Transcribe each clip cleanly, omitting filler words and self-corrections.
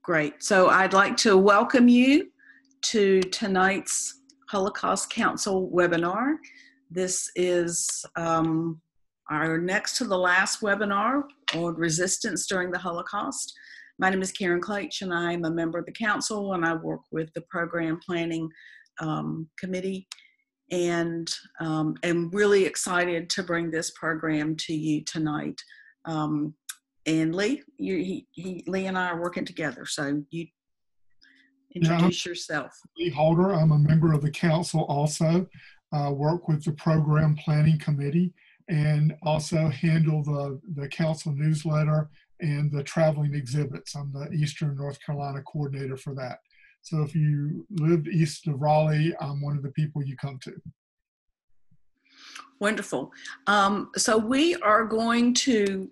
Great. So I'd like to welcome you to tonight's Holocaust Council webinar. This is our next to the last webinar on resistance during the Holocaust. My name is Karen Kleitch, and I'm a member of the council, and I work with the program planning committee, and am really excited to bring this program to you tonight. And Lee, Lee and I are working together, so you introduce yourself. Lee Holder. I'm a member of the council also, work with the program planning committee, and also handle the council newsletter and the traveling exhibits. I'm the Eastern North Carolina coordinator for that. So if you lived east of Raleigh, I'm one of the people you come to. Wonderful. So we are going to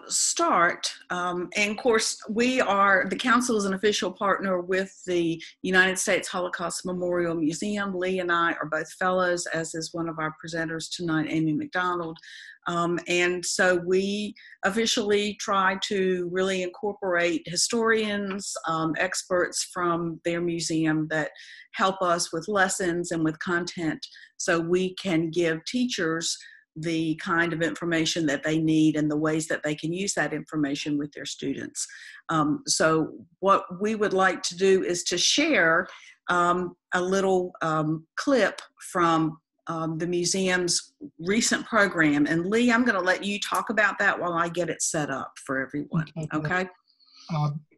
start, and of course the council is an official partner with the United States Holocaust Memorial Museum. Lee and I are both fellows, as is one of our presenters tonight, Amy McDonald. And so we officially try to really incorporate historians, experts from their museum that help us with lessons and with content, so we can give teachers the kind of information that they need and the ways that they can use that information with their students. So what we would like to do is to share a little clip from the museum's recent program. And Lee, I'm going to let you talk about that while I get it set up for everyone, okay?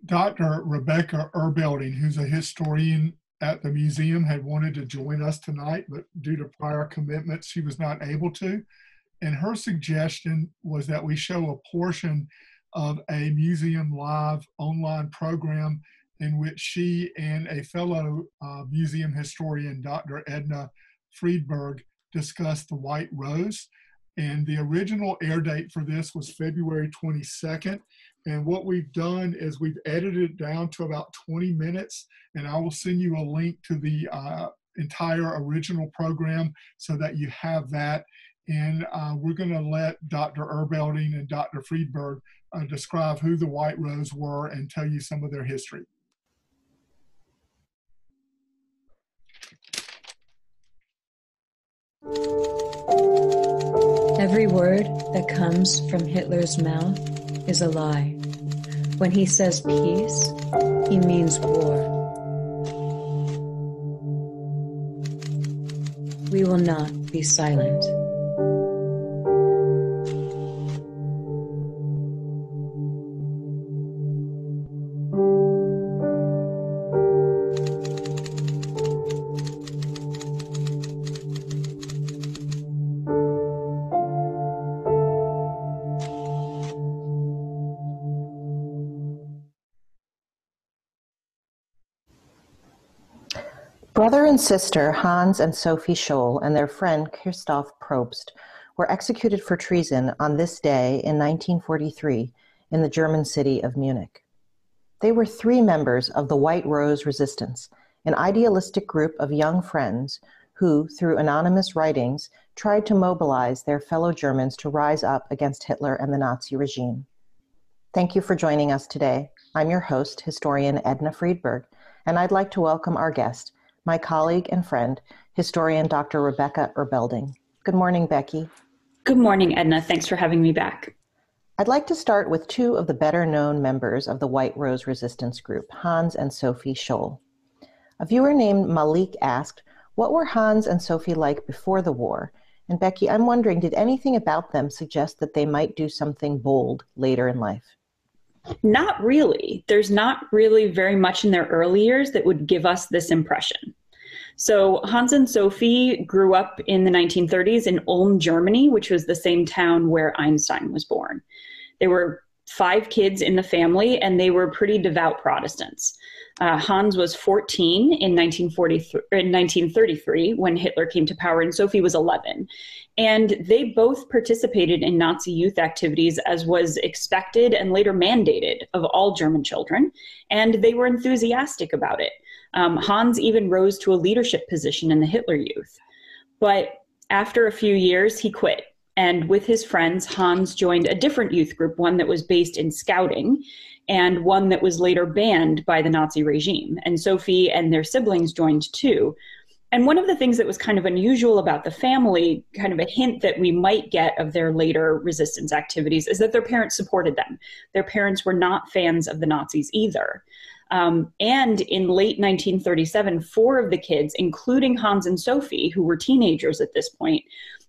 Dr. Rebecca Erbelding, who's a historian at the museum, had wanted to join us tonight, but due to prior commitments, she was not able to. And her suggestion was that we show a portion of a Museum Live online program in which she and a fellow museum historian, Dr. Edna Friedberg, discussed the White Rose. And the original air date for this was February 22nd. And what we've done is we've edited it down to about 20 minutes, and I will send you a link to the entire original program so that you have that. And we're going to let Dr. Erbelding and Dr. Friedberg describe who the White Rose were and tell you some of their history. Every word that comes from Hitler's mouth is a lie. When he says peace, he means war. We will not be silent. Brother and sister Hans and Sophie Scholl and their friend Christoph Probst were executed for treason on this day in 1943 in the German city of Munich. They were three members of the White Rose Resistance, an idealistic group of young friends who, through anonymous writings, tried to mobilize their fellow Germans to rise up against Hitler and the Nazi regime. Thank you for joining us today. I'm your host, historian Edna Friedberg, and I'd like to welcome our guest, my colleague and friend, historian Dr. Rebecca Erbelding. Good morning, Becky. Good morning, Edna. Thanks for having me back. I'd like to start with two of the better-known members of the White Rose Resistance Group, Hans and Sophie Scholl. A viewer named Malik asked, what were Hans and Sophie like before the war? And Becky, I'm wondering, did anything about them suggest that they might do something bold later in life? Not really. There's not really very much in their early years that would give us this impression. So Hans and Sophie grew up in the 1930s in Ulm, Germany, which was the same town where Einstein was born. There were 5 kids in the family, and they were pretty devout Protestants. Hans was 14 in 1933 when Hitler came to power, and Sophie was 11. And they both participated in Nazi youth activities as was expected and later mandated of all German children, and they were enthusiastic about it. Hans even rose to a leadership position in the Hitler Youth. But after a few years, he quit. And with his friends, Hans joined a different youth group, one that was based in scouting and one that was later banned by the Nazi regime. And Sophie and their siblings joined too. And one of the things that was kind of unusual about the family, kind of a hint that we might get of their later resistance activities, is that their parents supported them. Their parents were not fans of the Nazis either. And in late 1937, 4 of the kids, including Hans and Sophie, who were teenagers at this point,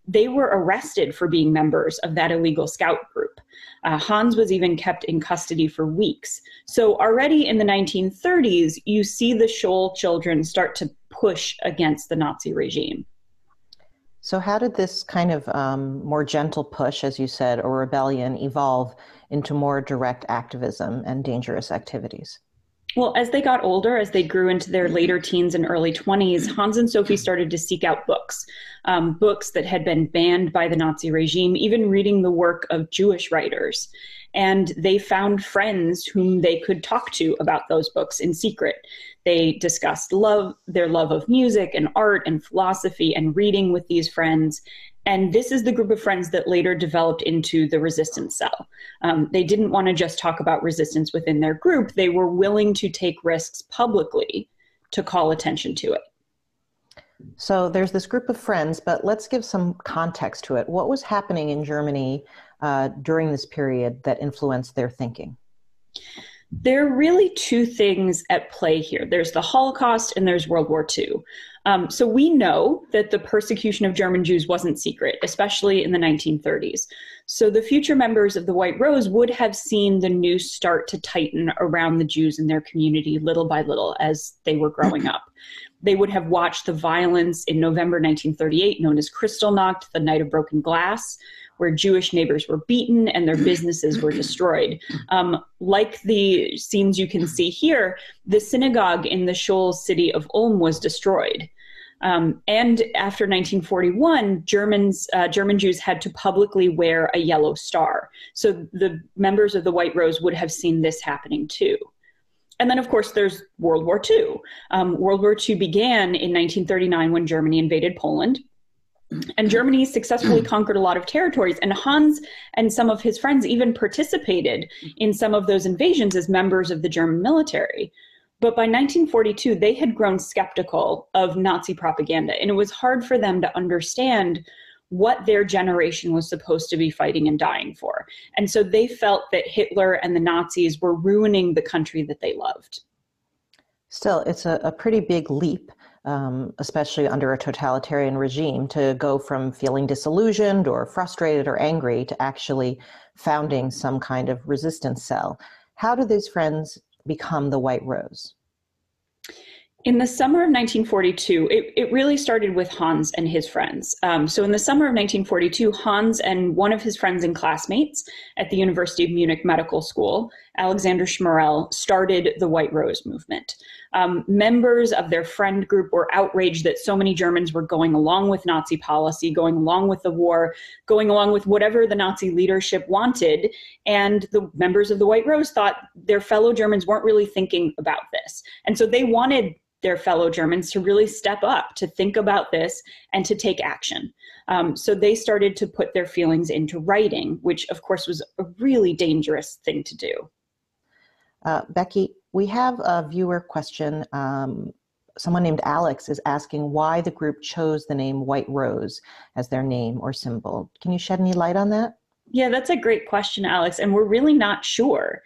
they were arrested for being members of that illegal scout group. Hans was even kept in custody for weeks. So already in the 1930s, you see the Scholl children start to push against the Nazi regime. So how did this kind of more gentle push, as you said, or rebellion evolve into more direct activism and dangerous activities? Well, as they got older, as they grew into their later teens and early 20s, Hans and Sophie started to seek out books, books that had been banned by the Nazi regime, even reading the work of Jewish writers. And they found friends whom they could talk to about those books in secret. They discussed their love of music and art and philosophy and reading with these friends. And this is the group of friends that later developed into the resistance cell. They didn't want to just talk about resistance within their group. They were willing to take risks publicly to call attention to it. So there's this group of friends, but let's give some context to it. What was happening in Germany during this period that influenced their thinking? There are really 2 things at play here. There's the Holocaust and there's World War II. So we know that the persecution of German Jews wasn't secret, especially in the 1930s. So the future members of the White Rose would have seen the noose start to tighten around the Jews in their community little by little as they were growing up. They would have watched the violence in November 1938, known as Kristallnacht, the Night of Broken Glass, where Jewish neighbors were beaten and their businesses were destroyed. Like the scenes you can see here, the synagogue in the Scholl city of Ulm was destroyed. And after 1941, German Jews had to publicly wear a yellow star. So the members of the White Rose would have seen this happening too. And then, of course, there's World War II. World War II began in 1939 when Germany invaded Poland. And Germany successfully conquered a lot of territories. And Hans and some of his friends even participated in some of those invasions as members of the German military. But by 1942, they had grown skeptical of Nazi propaganda. And it was hard for them to understand what their generation was supposed to be fighting and dying for. And so they felt that Hitler and the Nazis were ruining the country that they loved. Still, it's a pretty big leap, especially under a totalitarian regime, to go from feeling disillusioned or frustrated or angry to actually founding some kind of resistance cell. How did these friends become the White Rose? In the summer of 1942, it really started with Hans and his friends. So in the summer of 1942, Hans and one of his friends and classmates at the University of Munich Medical School, Alexander Schmerel, started the White Rose movement. Members of their friend group were outraged that so many Germans were going along with Nazi policy, going along with the war, going along with whatever the Nazi leadership wanted. And the members of the White Rose thought their fellow Germans weren't really thinking about this. And so they wanted their fellow Germans to really step up, to think about this and to take action. So they started to put their feelings into writing, which of course was a really dangerous thing to do. Becky, we have a viewer question. Someone named Alex is asking why the group chose the name White Rose as their name or symbol. Can you shed any light on that? Yeah, that's a great question, Alex. And we're really not sure.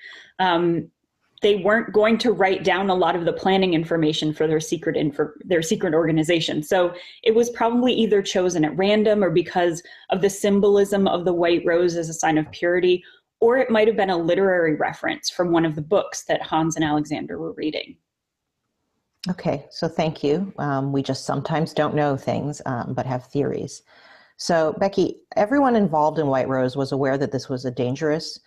They weren't going to write down a lot of the planning information for their secret organization. So it was probably either chosen at random or because of the symbolism of the White Rose as a sign of purity, or it might have been a literary reference from one of the books that Hans and Alexander were reading. Okay, so thank you. We just sometimes don't know things, but have theories. So Becky, everyone involved in White Rose was aware that this was a dangerous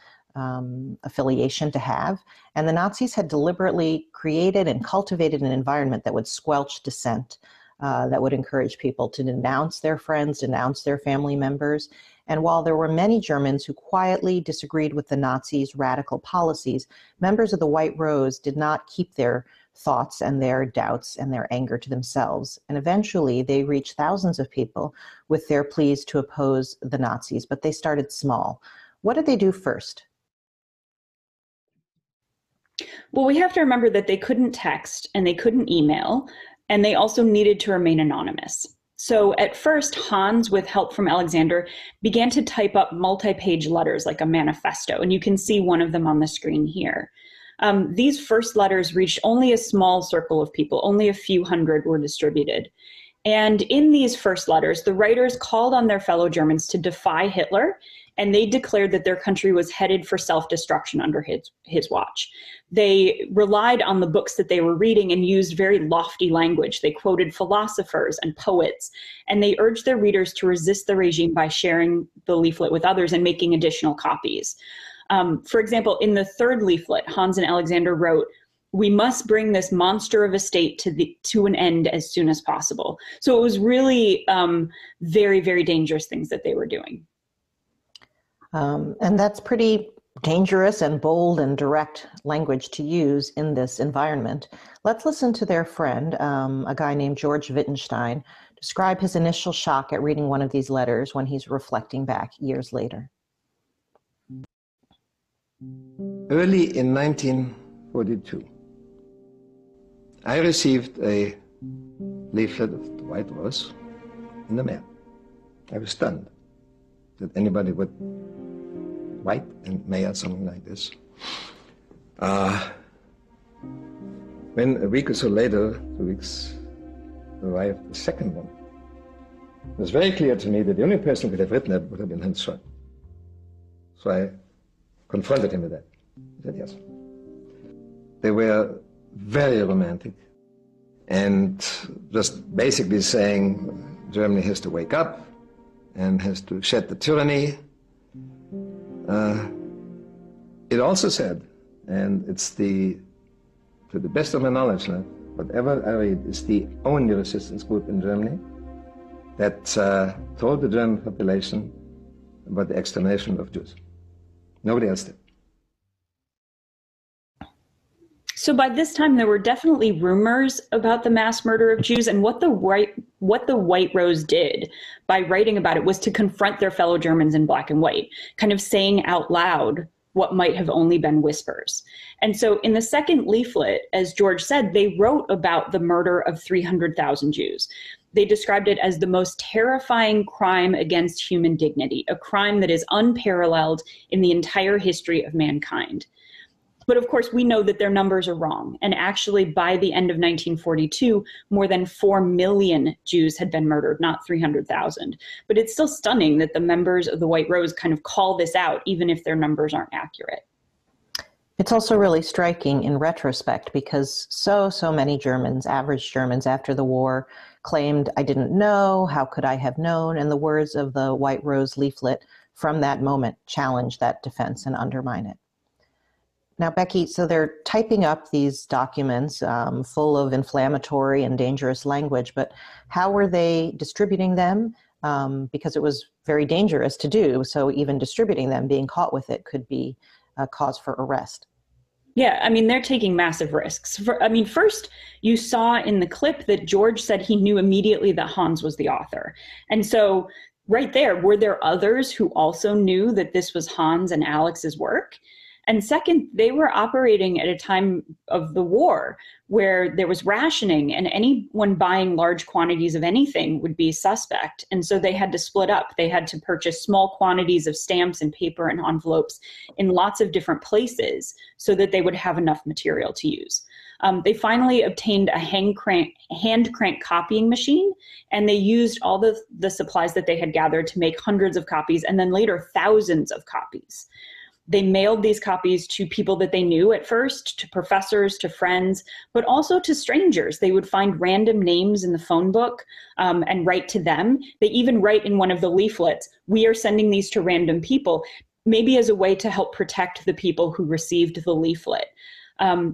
affiliation to have, and the Nazis had deliberately created and cultivated an environment that would squelch dissent, that would encourage people to denounce their friends, denounce their family members. And while there were many Germans who quietly disagreed with the Nazis' radical policies, members of the White Rose did not keep their thoughts and their doubts and their anger to themselves. And eventually they reached thousands of people with their pleas to oppose the Nazis, but they started small. What did they do first? Well, we have to remember that they couldn't text and they couldn't email, and they also needed to remain anonymous. So at first, Hans, with help from Alexander, began to type up multi-page letters like a manifesto, and you can see one of them on the screen here. These first letters reached only a small circle of people, only a few hundred were distributed. And in these first letters, the writers called on their fellow Germans to defy Hitler, and they declared that their country was headed for self-destruction under his watch. They relied on the books that they were reading and used very lofty language. They quoted philosophers and poets, and they urged their readers to resist the regime by sharing the leaflet with others and making additional copies. For example, in the third leaflet, Hans and Alexander wrote, "We must bring this monster of a state to an end as soon as possible." So it was really very, very dangerous things that they were doing. And that's pretty dangerous and bold and direct language to use in this environment. Let's listen to their friend, a guy named George Wittgenstein, describe his initial shock at reading one of these letters when he's reflecting back years later. Early in 1942, I received a leaflet of the White Rose in the mail. I was stunned that anybody would write and mail something like this. When a week or so later, 2 weeks, arrived the second one, it was very clear to me that the only person who could have written it would have been Hans Scholl. So I confronted him with that. He said yes. They were very romantic and just basically saying Germany has to wake up and has to shed the tyranny. It also said, and it's to the best of my knowledge now, whatever I read is the only resistance group in Germany that told the German population about the extermination of Jews. Nobody else did. So by this time, there were definitely rumors about the mass murder of Jews, and what the White Rose did by writing about it was to confront their fellow Germans in black and white, kind of saying out loud what might have only been whispers. And so in the second leaflet, as George said, they wrote about the murder of 300,000 Jews. They described it as the most terrifying crime against human dignity, a crime that is unparalleled in the entire history of mankind. But of course, we know that their numbers are wrong. And actually, by the end of 1942, more than 4 million Jews had been murdered, not 300,000. But it's still stunning that the members of the White Rose kind of call this out, even if their numbers aren't accurate. It's also really striking in retrospect because so many Germans, average Germans after the war, claimed, "I didn't know, how could I have known?" And the words of the White Rose leaflet from that moment challenge that defense and undermine it. Now, Becky, so they're typing up these documents full of inflammatory and dangerous language, but how were they distributing them? Because it was very dangerous to do, so even distributing them, being caught with it, could be a cause for arrest. Yeah, I mean, they're taking massive risks. First, you saw in the clip that George said he knew immediately that Hans was the author. And so right there, were there others who also knew that this was Hans and Alex's work? And second, they were operating at a time of the war where there was rationing, and anyone buying large quantities of anything would be suspect. And so they had to split up. They had to purchase small quantities of stamps and paper and envelopes in lots of different places so that they would have enough material to use. They finally obtained a hand crank copying machine, and they used all the supplies that they had gathered to make hundreds of copies, and then later thousands of copies. They mailed these copies to people that they knew at first, to professors, to friends, but also to strangers. They would find random names in the phone book and write to them. They even write in one of the leaflets, "We are sending these to random people," maybe as a way to help protect the people who received the leaflet.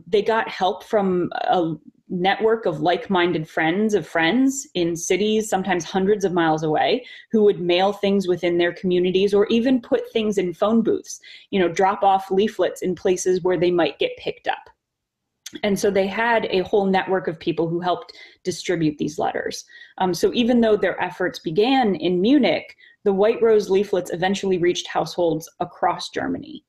They got help from a network of like-minded friends of friends in cities, sometimes hundreds of miles away, who would mail things within their communities or even put things in phone booths, drop off leaflets in places where they might get picked up. And so they had a whole network of people who helped distribute these letters. So even though their efforts began in Munich, the White Rose leaflets eventually reached households across Germany.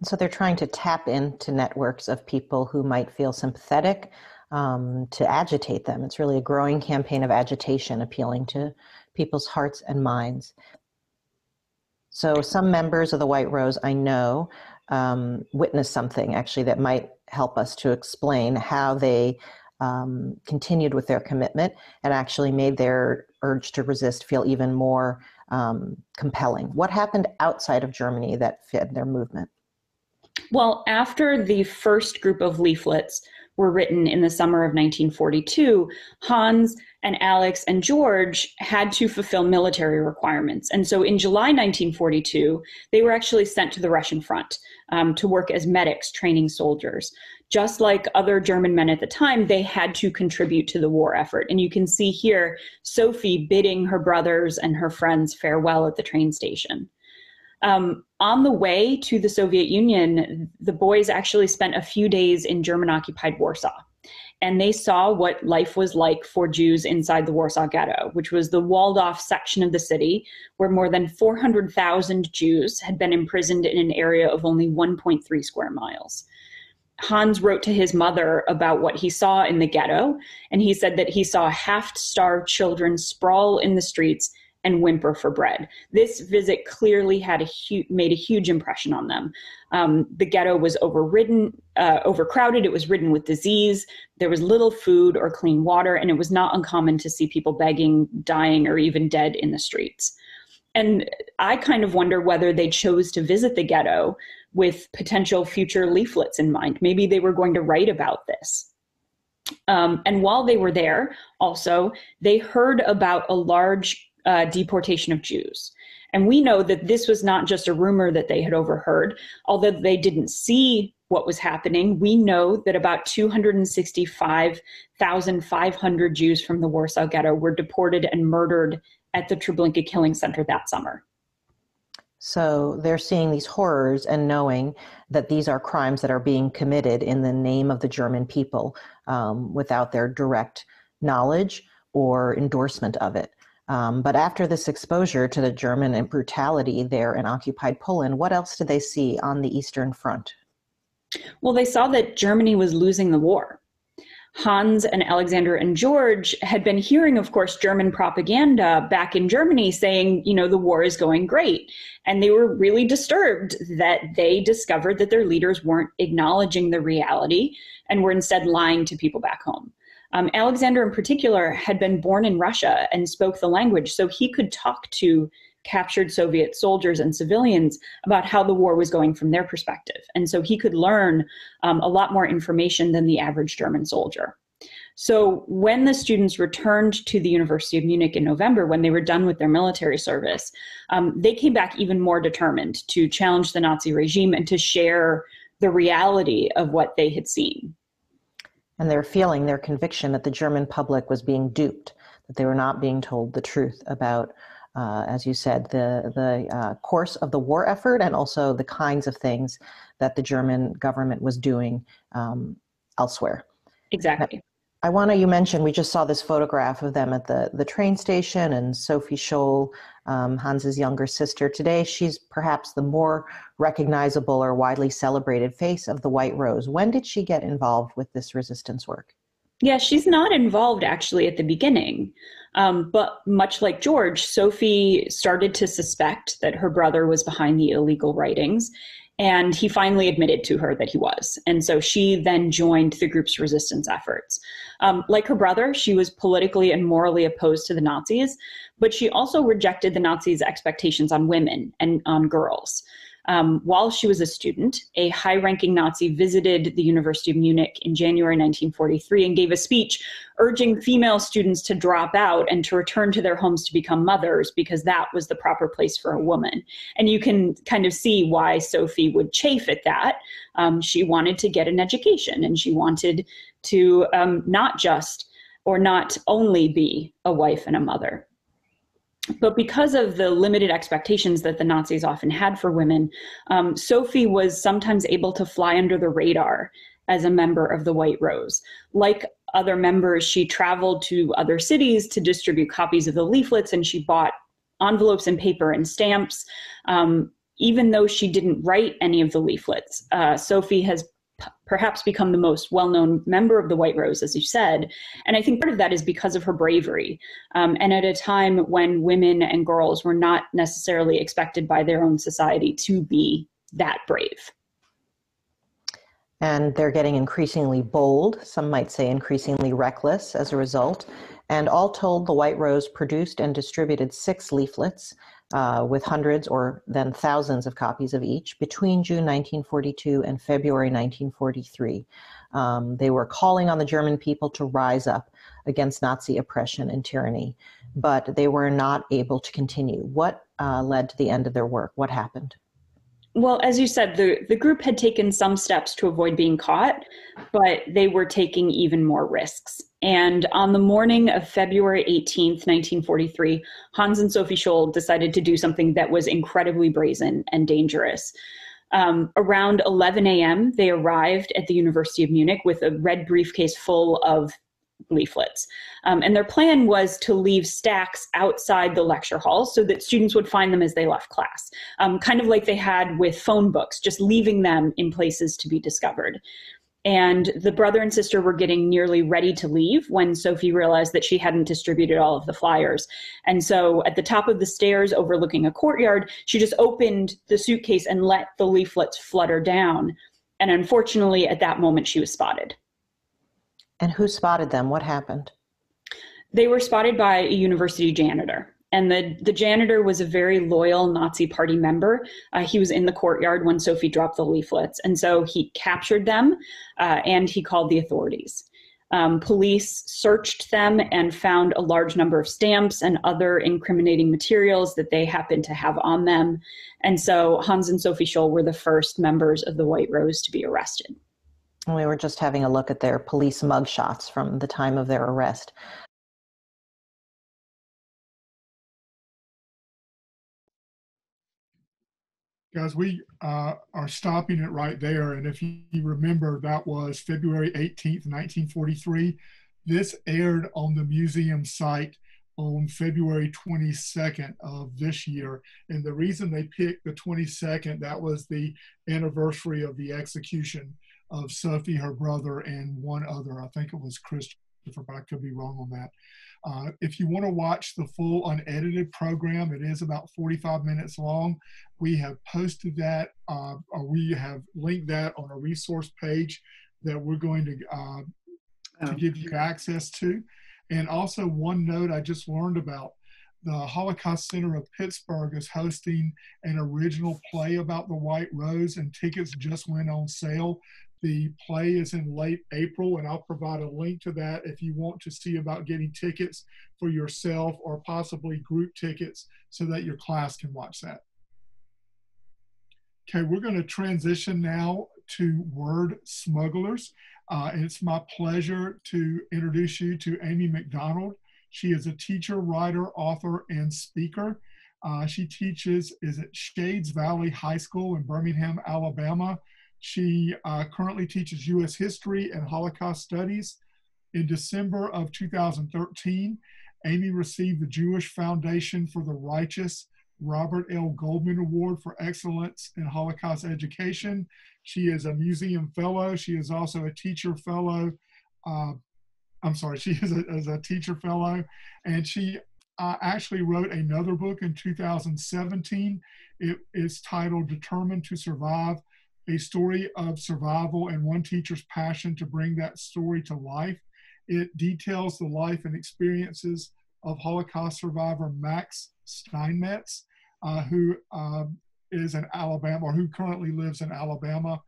So they're trying to tap into networks of people who might feel sympathetic, to agitate them. It's really a growing campaign of agitation, appealing to people's hearts and minds. So some members of the White Rose, I know, witnessed something actually that might help us to explain how they continued with their commitment and actually made their urge to resist feel even more compelling. What happened outside of Germany that fed their movement? Well, after the first group of leaflets were written in the summer of 1942, Hans and Alex and George had to fulfill military requirements. And so in July 1942, they were actually sent to the Russian front to work as medics training soldiers. Just like other German men at the time, they had to contribute to the war effort. And you can see here Sophie bidding her brothers and her friends farewell at the train station. On the way to the Soviet Union, the boys actually spent a few days in German-occupied Warsaw. And they saw what life was like for Jews inside the Warsaw Ghetto, which was the walled-off section of the city where more than 400,000 Jews had been imprisoned in an area of only 1.3 square miles. Hans wrote to his mother about what he saw in the ghetto, and he said that he saw half-starved children sprawl in the streets and whimper for bread. This visit clearly had made a huge impression on them. The ghetto was overcrowded. It was ridden with disease. There was little food or clean water, and it was not uncommon to see people begging, dying, or even dead in the streets. And I kind of wonder whether they chose to visit the ghetto with potential future leaflets in mind. Maybe they were going to write about this. And while they were there, also, they heard about a large deportation of Jews. And we know that this was not just a rumor that they had overheard. Although they didn't see what was happening, we know that about 265,500 Jews from the Warsaw Ghetto were deported and murdered at the Treblinka killing center that summer. So they're seeing these horrors and knowing that these are crimes that are being committed in the name of the German people without their direct knowledge or endorsement of it. But after this exposure to the German and brutality there in occupied Poland, what else did they see on the Eastern Front? Well, they saw that Germany was losing the war. Hans and Alexander and George had been hearing, of course, German propaganda back in Germany saying, you know, the war is going great. And they were really disturbed that they discovered that their leaders weren't acknowledging the reality and were instead lying to people back home. Alexander in particular had been born in Russia and spoke the language, so he could talk to captured Soviet soldiers and civilians about how the war was going from their perspective. And so he could learn a lot more information than the average German soldier. So when the students returned to the University of Munich in November, when they were done with their military service, they came back even more determined to challenge the Nazi regime and to share the reality of what they had seen. And they're feeling their conviction that the German public was being duped, that they were not being told the truth about, as you said, the course of the war effort and also the kinds of things that the German government was doing elsewhere. Exactly. You mentioned, we just saw this photograph of them at the train station, and Sophie Scholl, Hans's younger sister. Today, she's perhaps the more recognizable or widely celebrated face of the White Rose. When did she get involved with this resistance work? Yeah, she's not involved actually at the beginning. But much like George, Sophie started to suspect that her brother was behind the illegal writings. And he finally admitted to her that he was. And so she then joined the group's resistance efforts. Like her brother, she was politically and morally opposed to the Nazis, but she also rejected the Nazis' expectations on women and on girls. While she was a student, a high-ranking Nazi visited the University of Munich in January 1943 and gave a speech urging female students to drop out and to return to their homes to become mothers because that was the proper place for a woman. And you can kind of see why Sophie would chafe at that. She wanted to get an education, and she wanted to not only be a wife and a mother. But because of the limited expectations that the Nazis often had for women, Sophie was sometimes able to fly under the radar as a member of the White Rose. Like other members, she traveled to other cities to distribute copies of the leaflets, and she bought envelopes and paper and stamps. Even though she didn't write any of the leaflets, Sophie has perhaps become the most well-known member of the White Rose, as you said. And I think part of that is because of her bravery. And at a time when women and girls were not necessarily expected by their own society to be that brave. And they're getting increasingly bold, some might say increasingly reckless as a result. And all told, the White Rose produced and distributed 6 leaflets with hundreds or then thousands of copies of each between June 1942 and February 1943. They were calling on the German people to rise up against Nazi oppression and tyranny, but they were not able to continue. What led to the end of their work? What happened? Well, as you said, the group had taken some steps to avoid being caught, but they were taking even more risks. And on the morning of February 18th, 1943, Hans and Sophie Scholl decided to do something that was incredibly brazen and dangerous. Around 11 a.m., they arrived at the University of Munich with a red briefcase full of leaflets. And their plan was to leave stacks outside the lecture hall so that students would find them as they left class, kind of like they had with phone books, just leaving them in places to be discovered. And the brother and sister were getting nearly ready to leave when Sophie realized that she hadn't distributed all of the flyers. And so at the top of the stairs overlooking a courtyard, she just opened the suitcase and let the leaflets flutter down. And unfortunately, at that moment, she was spotted. And who spotted them? What happened? They were spotted by a university janitor. And the janitor was a very loyal Nazi Party member. He was in the courtyard when Sophie dropped the leaflets. And so he captured them and he called the authorities. Police searched them and found a large number of stamps and other incriminating materials that they happened to have on them. And so Hans and Sophie Scholl were the first members of the White Rose to be arrested. We were just having a look at their police mugshots from the time of their arrest. Guys, we are stopping it right there. And if you remember, that was February 18th, 1943. This aired on the museum site on February 22nd of this year. And the reason they picked the 22nd, that was the anniversary of the execution of Sophie, her brother, and one other. I think it was Christopher, but I could be wrong on that. If you want to watch the full unedited program, it is about 45 minutes long. We have posted that, or we have linked that on a resource page that we're going to give you access to. And also one note I just learned about, the Holocaust Center of Pittsburgh is hosting an original play about the White Rose, and tickets just went on sale. The play is in late April, and I'll provide a link to that if you want to see about getting tickets for yourself or possibly group tickets so that your class can watch that. Okay, we're going to transition now to Word Smugglers. And it's my pleasure to introduce you to Amy McDonald. She is a teacher, writer, author, and speaker. She teaches at Shades Valley High School in Birmingham, Alabama. She currently teaches U.S. history and Holocaust studies. In December of 2013, Amy received the Jewish Foundation for the Righteous Robert L. Goldman Award for Excellence in Holocaust Education. She is a museum fellow. She is also a teacher fellow. She is a teacher fellow, and she actually wrote another book in 2017. It is titled Determined to Survive, a story of survival and one teacher's passion to bring that story to life. It details the life and experiences of Holocaust survivor Max Steinmetz, who is in Alabama, or who currently lives in Alabama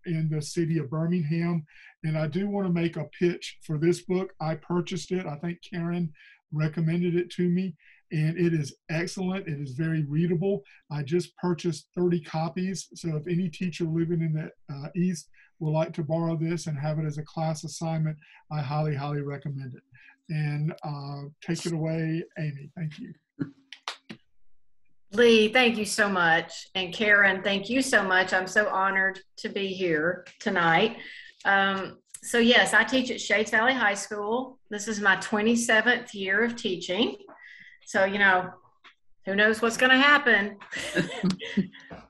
in the city of Birmingham. And I do want to make a pitch for this book. I purchased it. I think Karen recommended it to me, and it is excellent. It is very readable. I just purchased 30 copies. So if any teacher living in the East would like to borrow this and have it as a class assignment, I highly, highly recommend it. And take it away, Amy. Thank you. Lee, thank you so much. And Karen, thank you so much. I'm so honored to be here tonight. So yes, I teach at Shades Valley High School. This is my 27th year of teaching. So, you know, who knows what's going to happen.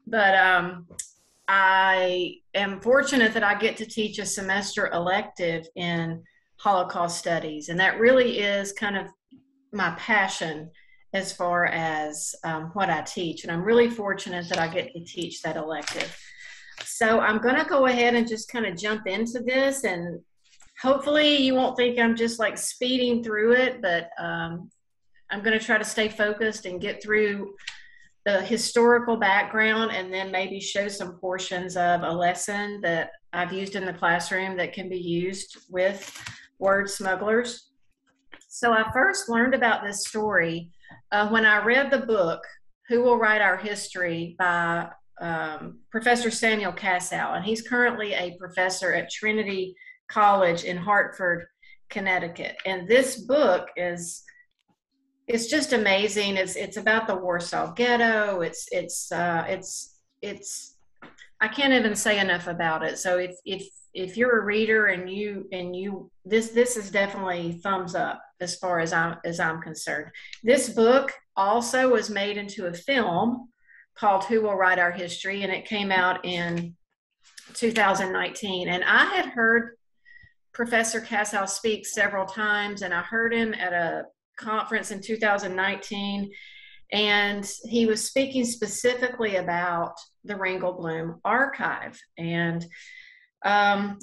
But I am fortunate that I get to teach a semester elective in Holocaust studies. And that really is kind of my passion as far as what I teach. And I'm really fortunate that I get to teach that elective. So I'm going to go ahead and just kind of jump into this, and hopefully you won't think I'm just like speeding through it, but I'm going to try to stay focused and get through the historical background, and then maybe show some portions of a lesson that I've used in the classroom that can be used with word smugglers. So I first learned about this story when I read the book, Who Will Write Our History, by Professor Samuel Cassow, and he's currently a professor at Trinity College in Hartford, Connecticut. And this book it's just amazing. It's about the Warsaw Ghetto. It's I can't even say enough about it. So if you're a reader and this is definitely thumbs up as far as I'm concerned. This book also was made into a film called Who Will Write Our History, and it came out in 2019. And I had heard Professor Cassow speak several times, and I heard him at a conference in 2019, and he was speaking specifically about the Ringelblum archive. And I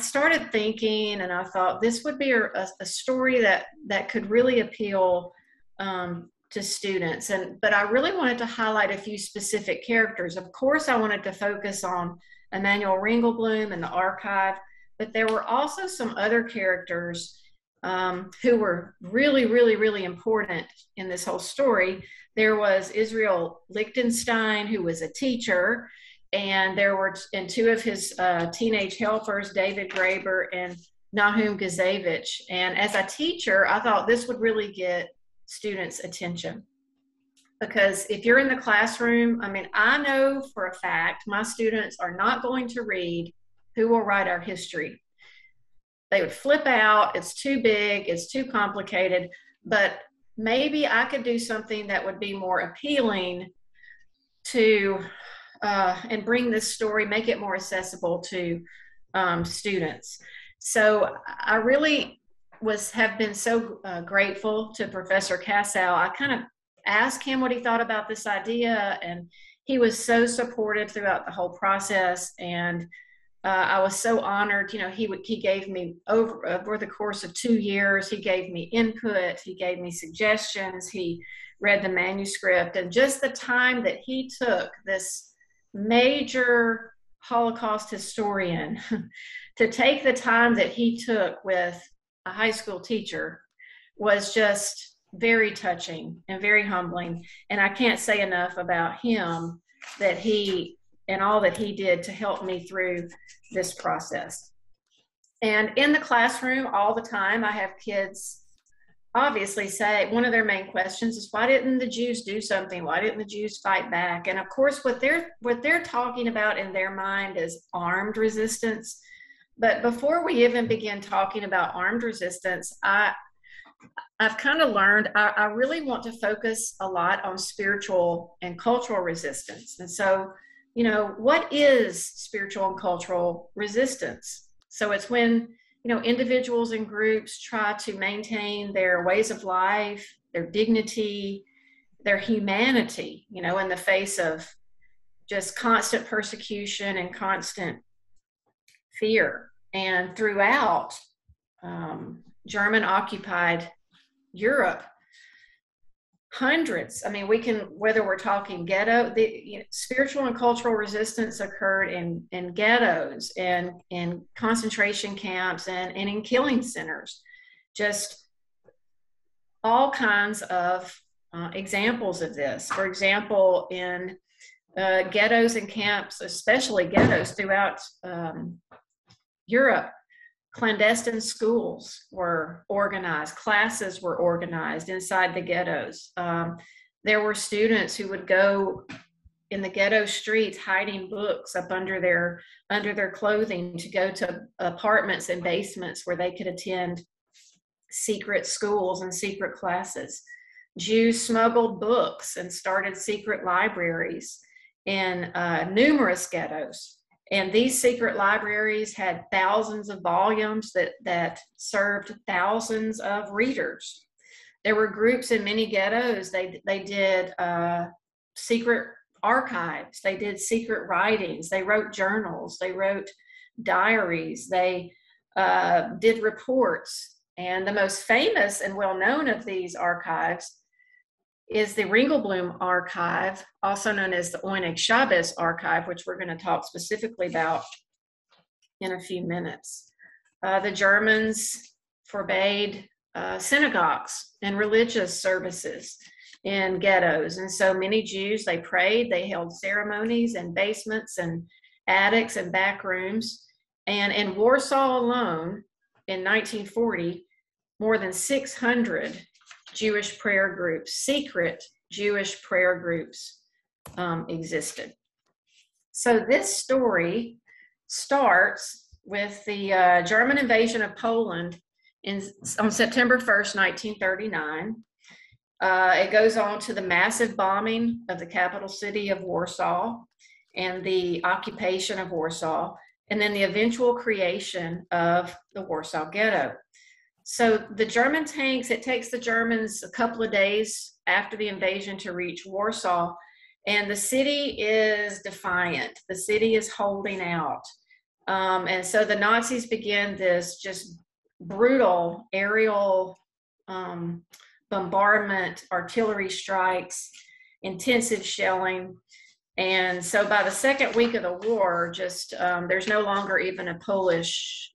started thinking, and I thought this would be a story that could really appeal to students. But I really wanted to highlight a few specific characters. Of course, I wanted to focus on Emanuel Ringelblum and the archive, but there were also some other characters who were really, really, really important in this whole story. There was Israel Lichtenstein, who was a teacher, and there were two of his teenage helpers, David Graeber and Nahum Gazevich. And as a teacher, I thought this would really get students' attention, because if you're in the classroom, I mean, I know for a fact my students are not going to read Who Will Write Our History. They would flip out. It's too big, it's too complicated. But maybe I could do something that would be more appealing to and bring this story, make it more accessible to students. So I really have been so grateful to Professor Cassow. I kind of asked him what he thought about this idea, and he was so supportive throughout the whole process. And I was so honored. You know, he gave me over the course of 2 years, he gave me input, he gave me suggestions, he read the manuscript, and just the time that he took, this major Holocaust historian, to take the time that he took with a high school teacher was just very touching and very humbling. And I can't say enough about him, that he and all that he did to help me through this process. And in the classroom all the time, I have kids obviously say, one of their main questions is, why didn't the Jews do something? Why didn't the Jews fight back? And of course, what they're talking about in their mind is armed resistance. But before we even begin talking about armed resistance, I've kind of learned I really want to focus a lot on spiritual and cultural resistance. And so, you know, what is spiritual and cultural resistance? So it's when, you know, individuals and groups try to maintain their ways of life, their dignity, their humanity, you know, in the face of just constant persecution and constant fear. And throughout German occupied Europe, hundreds, I mean, whether we're talking ghetto, spiritual and cultural resistance occurred in ghettos and in concentration camps and in killing centers. Just all kinds of examples of this. For example, in ghettos and camps, especially ghettos throughout Europe, clandestine schools were organized, classes were organized inside the ghettos. There were students who would go in the ghetto streets, hiding books up under their clothing to go to apartments and basements where they could attend secret schools and secret classes. Jews smuggled books and started secret libraries in numerous ghettos. And these secret libraries had thousands of volumes that served thousands of readers. There were groups in many ghettos. They did secret archives. They did secret writings. They wrote journals. They wrote diaries. They did reports. And the most famous and well-known of these archives is the Ringelblum Archive, also known as the Oyneg Shabbos Archive, which we're going to talk specifically about in a few minutes. The Germans forbade synagogues and religious services in ghettos. And so many Jews, they prayed, they held ceremonies in basements and attics and back rooms. And in Warsaw alone, in 1940, more than 600 Jewish prayer groups, secret Jewish prayer groups, existed. So this story starts with the German invasion of Poland on September 1st, 1939. It goes on to the massive bombing of the capital city of Warsaw and the occupation of Warsaw, and then the eventual creation of the Warsaw Ghetto. So the German tanks, it takes the Germans a couple of days after the invasion to reach Warsaw, and the city is defiant. The city is holding out. And so the Nazis begin this just brutal aerial bombardment, artillery strikes, intensive shelling. And so by the second week of the war, just there's no longer even a Polish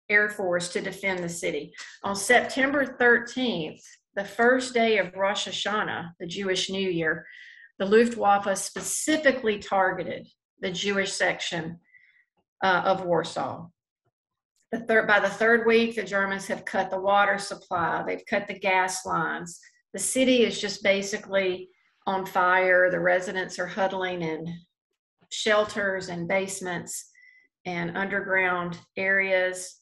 Air Force to defend the city. On September 13th, the first day of Rosh Hashanah, the Jewish New Year, the Luftwaffe specifically targeted the Jewish section of Warsaw. By the third week, the Germans have cut the water supply. They've cut the gas lines. The city is just basically on fire. The residents are huddling in shelters and basements and underground areas.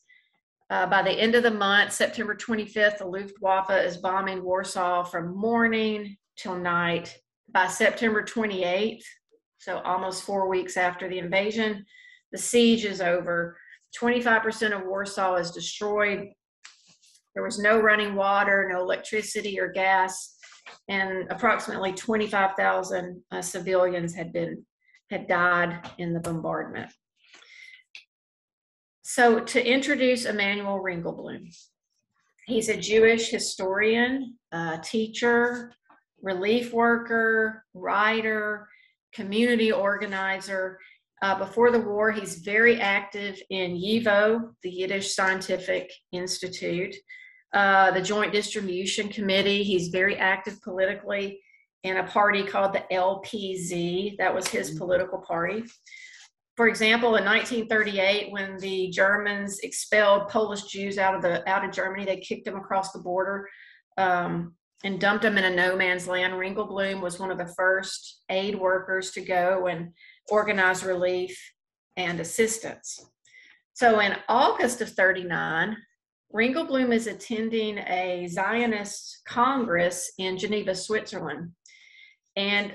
By the end of the month, September 25th, the Luftwaffe is bombing Warsaw from morning till night. By September 28th, so almost 4 weeks after the invasion, the siege is over. 25% of Warsaw is destroyed. There was no running water, no electricity or gas, and approximately 25,000 civilians had died in the bombardment. So to introduce Emanuel Ringelblum, he's a Jewish historian, teacher, relief worker, writer, community organizer. Before the war, he's very active in YIVO, the Yiddish Scientific Institute, the Joint Distribution Committee. He's very active politically in a party called the LPZ. That was his political party. For example, in 1938, when the Germans expelled Polish Jews out of Germany, they kicked them across the border and dumped them in a no man's land. Ringelblum was one of the first aid workers to go and organize relief and assistance. So in August of 39, Ringelblum is attending a Zionist Congress in Geneva, Switzerland. And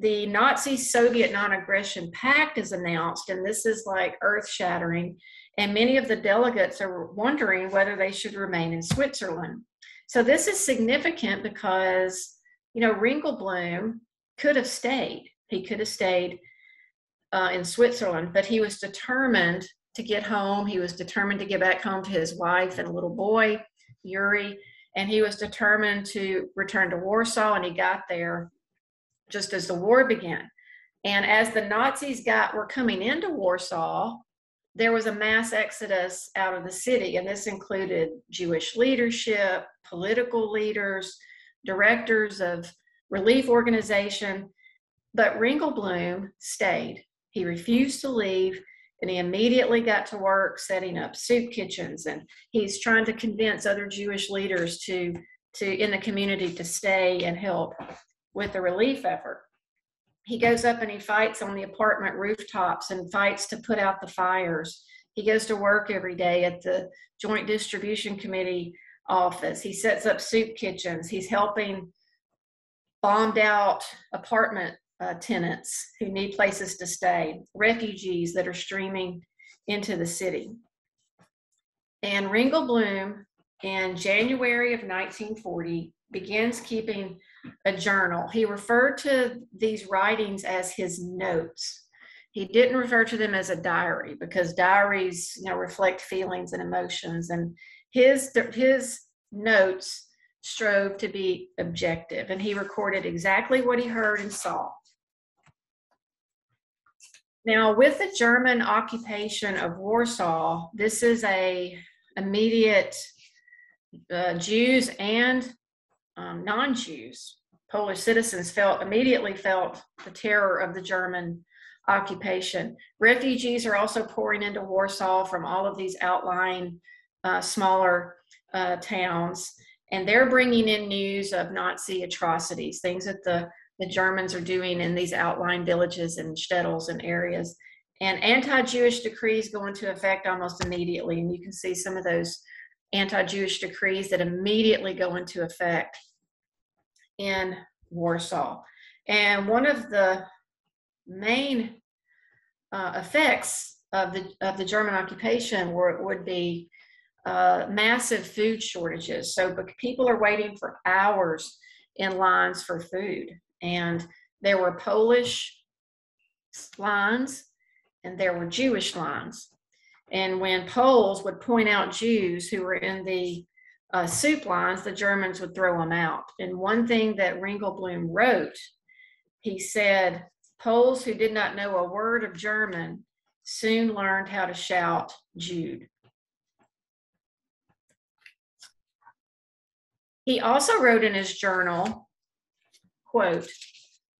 the Nazi-Soviet non-aggression pact is announced, and this is like earth-shattering. And many of the delegates are wondering whether they should remain in Switzerland. So this is significant because, Ringelblum could have stayed. He could have stayed in Switzerland, but he was determined to get home. He was determined to get back home to his wife and a little boy, Yuri, and he was determined to return to Warsaw, and he got there just as the war began. And as the Nazis were coming into Warsaw, there was a mass exodus out of the city, and this included Jewish leadership, political leaders, directors of relief organization, but Ringelblum stayed. He refused to leave, and he immediately got to work setting up soup kitchens, and he's trying to convince other Jewish leaders in the community to stay and help with the relief effort. He goes up and he fights on the apartment rooftops and fights to put out the fires. He goes to work every day at the Joint Distribution Committee office. He sets up soup kitchens. He's helping bombed out apartment tenants who need places to stay, refugees that are streaming into the city. And Ringelblum, in January of 1940, begins keeping a journal. He referred to these writings as his notes. He didn't refer to them as a diary, because diaries, reflect feelings and emotions. And his notes strove to be objective, and he recorded exactly what he heard and saw. Now, with the German occupation of Warsaw, this is a immediate Jews and non-Jews, Polish citizens immediately felt the terror of the German occupation. Refugees are also pouring into Warsaw from all of these outlying smaller towns, and they're bringing in news of Nazi atrocities, things that the Germans are doing in these outlying villages and shtetls and areas. And anti-Jewish decrees go into effect almost immediately, and you can see some of those anti-Jewish decrees that immediately go into effect in Warsaw. And one of the main effects of the German occupation would be massive food shortages. So people are waiting for hours in lines for food. And there were Polish lines and there were Jewish lines. And when Poles would point out Jews who were in the soup lines, the Germans would throw them out. And one thing that Ringelblum wrote, he said, Poles who did not know a word of German soon learned how to shout Jude. He also wrote in his journal, quote,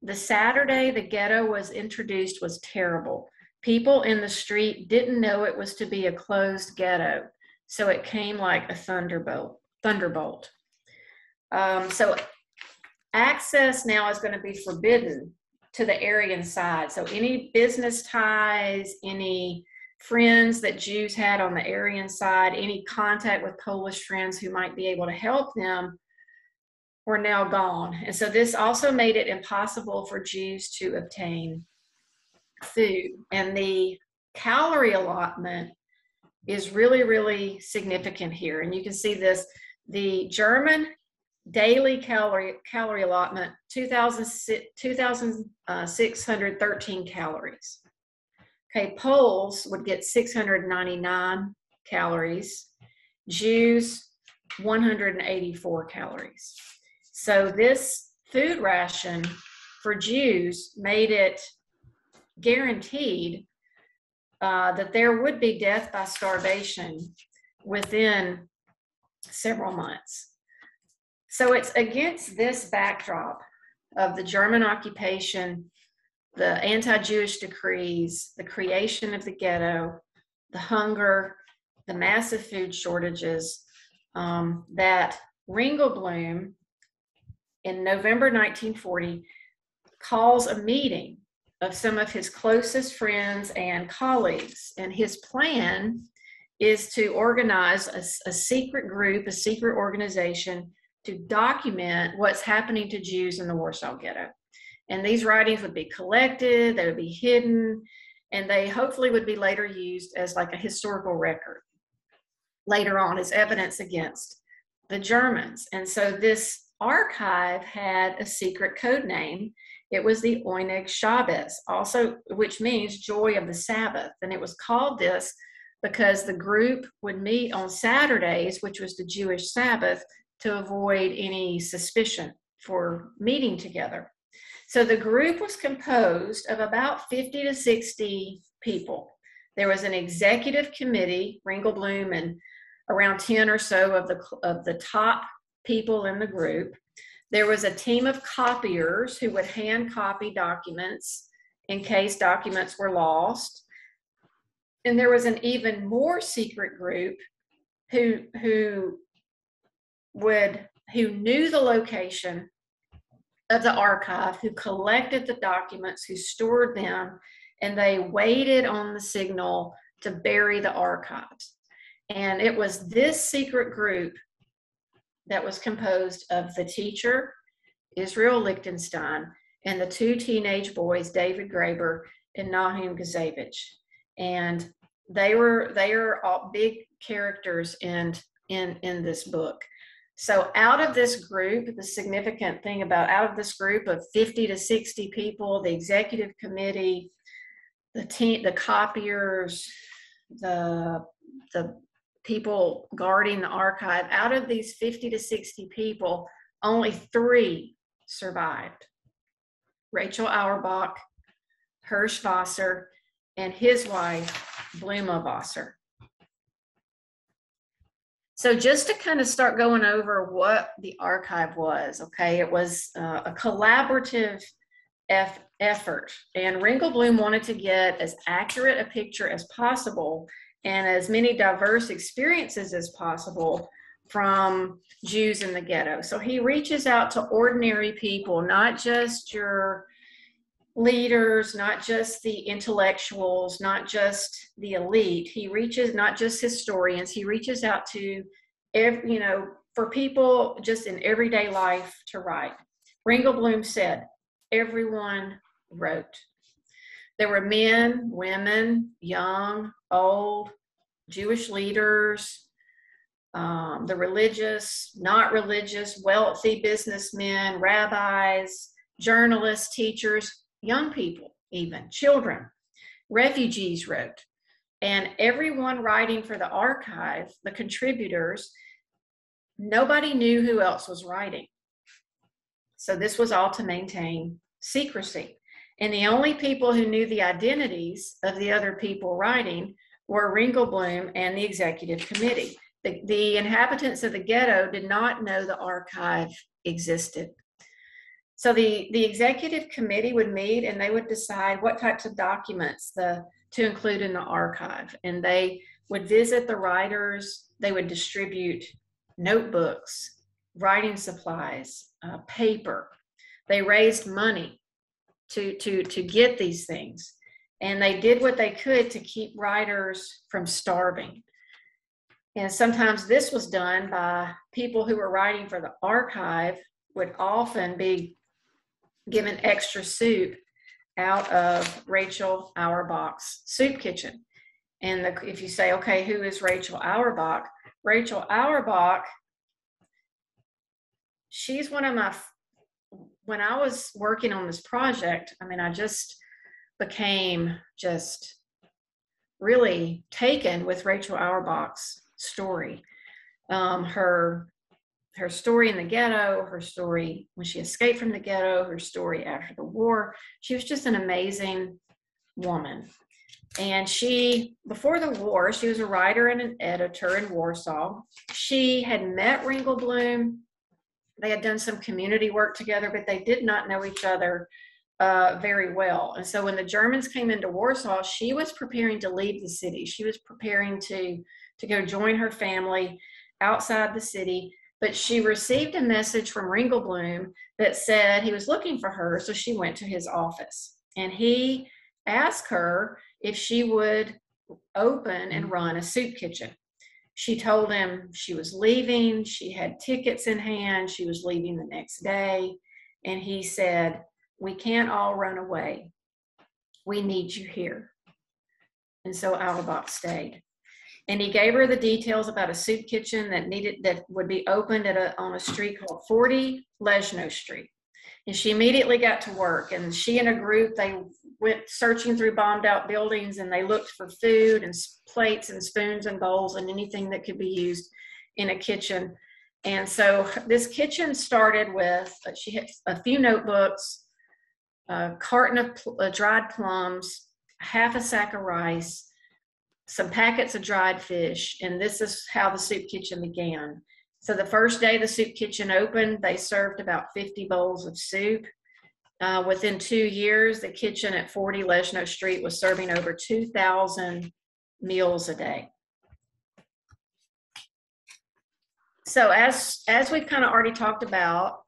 "The Saturday the ghetto was introduced was terrible. People in the street didn't know it was to be a closed ghetto, so it came like a thunderbolt. So access now is going to be forbidden to the Aryan side. So any business ties, any friends that Jews had on the Aryan side, any contact with Polish friends who might be able to help them were now gone. And so this also made it impossible for Jews to obtain food. And the calorie allotment is really, really significant here. And you can see this, the German daily calorie allotment, 2,613 calories. Okay, Poles would get 699 calories, Jews 184 calories. So this food ration for Jews made it guaranteed that there would be death by starvation within several months. So it's against this backdrop of the German occupation, the anti-Jewish decrees, the creation of the ghetto, the hunger, the massive food shortages, that Ringelblum in November 1940 calls a meeting of some of his closest friends and colleagues. And his plan is to organize a secret group, a secret organization to document what's happening to Jews in the Warsaw Ghetto. And these writings would be collected, they would be hidden, and they hopefully would be later used as like a historical record later on as evidence against the Germans. And so this archive had a secret code name. It was the Oyneg Shabbos, also, which means joy of the Sabbath. And it was called this because the group would meet on Saturdays, which was the Jewish Sabbath, to avoid any suspicion for meeting together. So the group was composed of about 50 to 60 people. There was an executive committee, Ringelblum, and around 10 or so of the top people in the group. There was a team of copiers who would hand copy documents in case documents were lost. And there was an even more secret group who knew the location of the archive who collected the documents, who stored them, and they waited on the signal to bury the archives. And it was this secret group that was composed of the teacher, Israel Lichtenstein, and the two teenage boys, David Graeber and Nahum Gazevich. And they are all big characters in this book. So out of this group, the significant thing about out of this group of 50 to 60 people, the executive committee, the copiers, the people guarding the archive, out of these 50 to 60 people, only 3 survived. Rachel Auerbach, Hirsch Wasser, and his wife, Bluma Wasser. So just to kind of start going over what the archive was, okay, it was a collaborative effort, and Ringelblum wanted to get as accurate a picture as possible and as many diverse experiences as possible from Jews in the ghetto. So he reaches out to ordinary people, not just your leaders, not just the intellectuals, not just the elite. He reaches, not just historians, he reaches out to, for people just in everyday life to write. Ringelblum said, everyone wrote. There were men, women, young, old, Jewish leaders, the religious, not religious, wealthy businessmen, rabbis, journalists, teachers, young people, even children. Refugees wrote. And everyone writing for the archive, the contributors, nobody knew who else was writing. So this was all to maintain secrecy. And the only people who knew the identities of the other people writing were Ringelblum and the executive committee. The inhabitants of the ghetto did not know the archive existed. So the executive committee would meet and they would decide what types of documents to include in the archive. And they would visit the writers, they would distribute notebooks, writing supplies, paper. They raised money to get these things. And they did what they could to keep writers from starving. And sometimes this was done by people who were writing for the archive would often be given extra soup out of Rachel Auerbach's soup kitchen. And if you say, okay, who is Rachel Auerbach? Rachel Auerbach, she's one of my, when I was working on this project, I mean, I just became just really taken with Rachel Auerbach's story. Her story in the ghetto, her story when she escaped from the ghetto, her story after the war. She was just an amazing woman. And she, before the war, she was a writer and an editor in Warsaw. She had met Ringelblum. They had done some community work together, but they did not know each other very well. And so when the Germans came into Warsaw, she was preparing to leave the city. She was preparing to go join her family outside the city. But she received a message from Ringelblum that said he was looking for her, so she went to his office. And he asked her if she would open and run a soup kitchen. She told him she was leaving, she had tickets in hand, she was leaving the next day. And he said, we can't all run away. We need you here. And so Auerbach stayed. And he gave her the details about a soup kitchen that would be opened on a street called 40 Leszno Street. And she immediately got to work. And she and a group, they went searching through bombed out buildings and they looked for food and plates and spoons and bowls and anything that could be used in a kitchen. And so this kitchen started with, she had a few notebooks, a carton of dried plums, half a sack of rice, some packets of dried fish, and this is how the soup kitchen began. So the first day the soup kitchen opened, they served about 50 bowls of soup. Within 2 years, the kitchen at 40 Leszno Street was serving over 2,000 meals a day. So as we've kind of already talked about,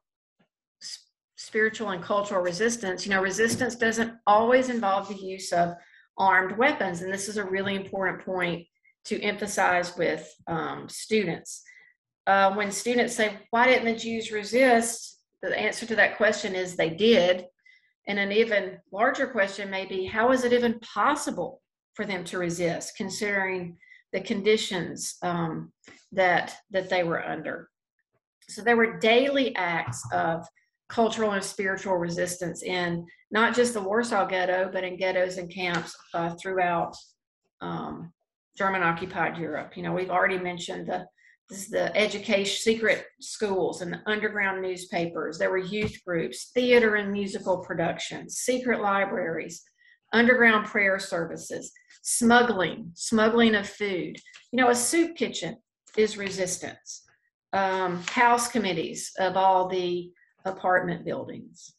spiritual and cultural resistance, you know, resistance doesn't always involve the use of armed weapons. And this is a really important point to emphasize with students. When students say, why didn't the Jews resist? The answer to that question is they did. And an even larger question may be, how is it even possible for them to resist, considering the conditions that they were under? So there were daily acts of cultural and spiritual resistance in not just the Warsaw Ghetto, but in ghettos and camps throughout German-occupied Europe. You know, we've already mentioned the education, secret schools and the underground newspapers. There were youth groups, theater and musical productions, secret libraries, underground prayer services, smuggling of food. You know, a soup kitchen is resistance. House committees of all the apartment buildings.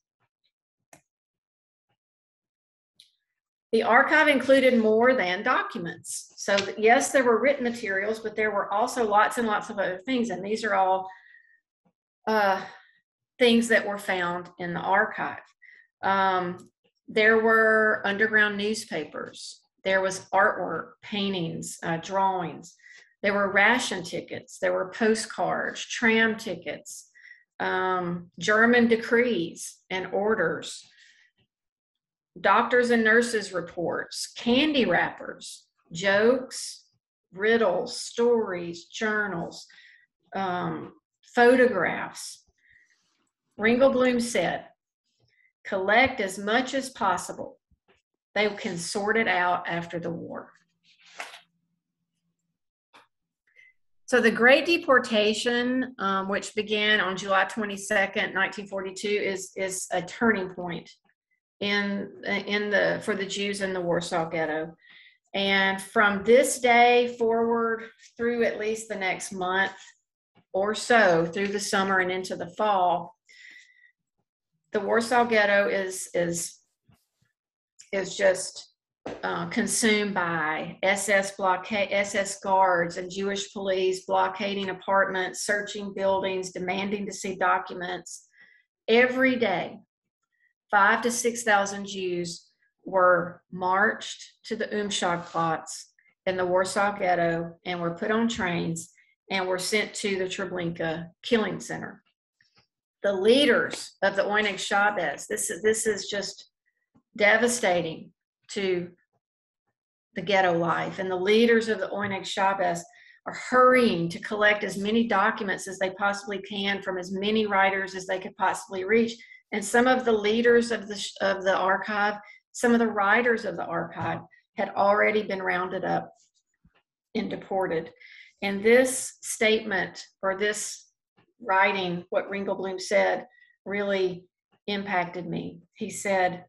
The archive included more than documents. So yes, there were written materials, but there were also lots and lots of other things. And these are all things that were found in the archive. There were underground newspapers. There was artwork, paintings, drawings. There were ration tickets. There were postcards, tram tickets, German decrees and orders, doctors and nurses reports, candy wrappers, jokes, riddles, stories, journals, photographs. Ringelblum said, collect as much as possible. They can sort it out after the war. So the Great Deportation, which began on July 22nd, 1942, is a turning point for the Jews in the Warsaw Ghetto. And from this day forward through at least the next month or so, through the summer and into the fall, the Warsaw Ghetto is just consumed by SS guards and Jewish police blockading apartments, searching buildings, demanding to see documents. Every day, 5,000 to 6,000 Jews were marched to the Umschlagplatz in the Warsaw Ghetto and were put on trains and were sent to the Treblinka killing center. The leaders of the Oyneg Shabbos, this is just devastating to the ghetto life. And the leaders of the Oyneg Shabbos are hurrying to collect as many documents as they possibly can from as many writers as they could possibly reach. And some of the leaders of the archive, some of the writers of the archive had already been rounded up and deported. And this statement, or this writing, what Ringelblum said, really impacted me. He said,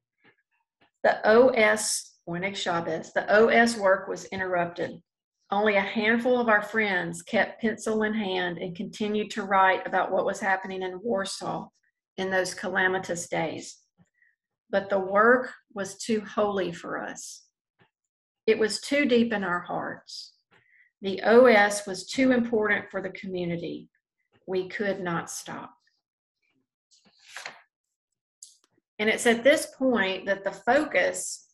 the OS, Oyneg Shabbos, the OS work was interrupted. Only a handful of our friends kept pencil in hand and continued to write about what was happening in Warsaw in those calamitous days. But the work was too holy for us. It was too deep in our hearts. The OS was too important for the community. We could not stop. And it's at this point that the focus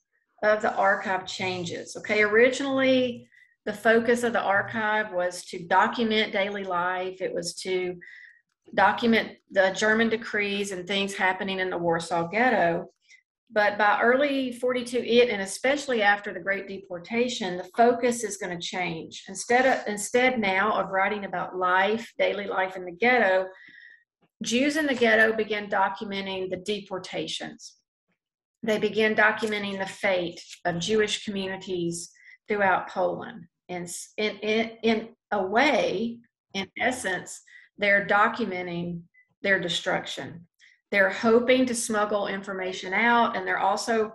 of the archive changes. Okay, originally the focus of the archive was to document daily life. It was to document the German decrees and things happening in the Warsaw Ghetto. But by early 42, and especially after the Great Deportation, the focus is going to change. Instead now of writing about life, daily life in the ghetto, Jews in the ghetto began documenting the deportations. They began documenting the fate of Jewish communities throughout Poland. And in a way, in essence, they're documenting their destruction. They're hoping to smuggle information out, and they're also,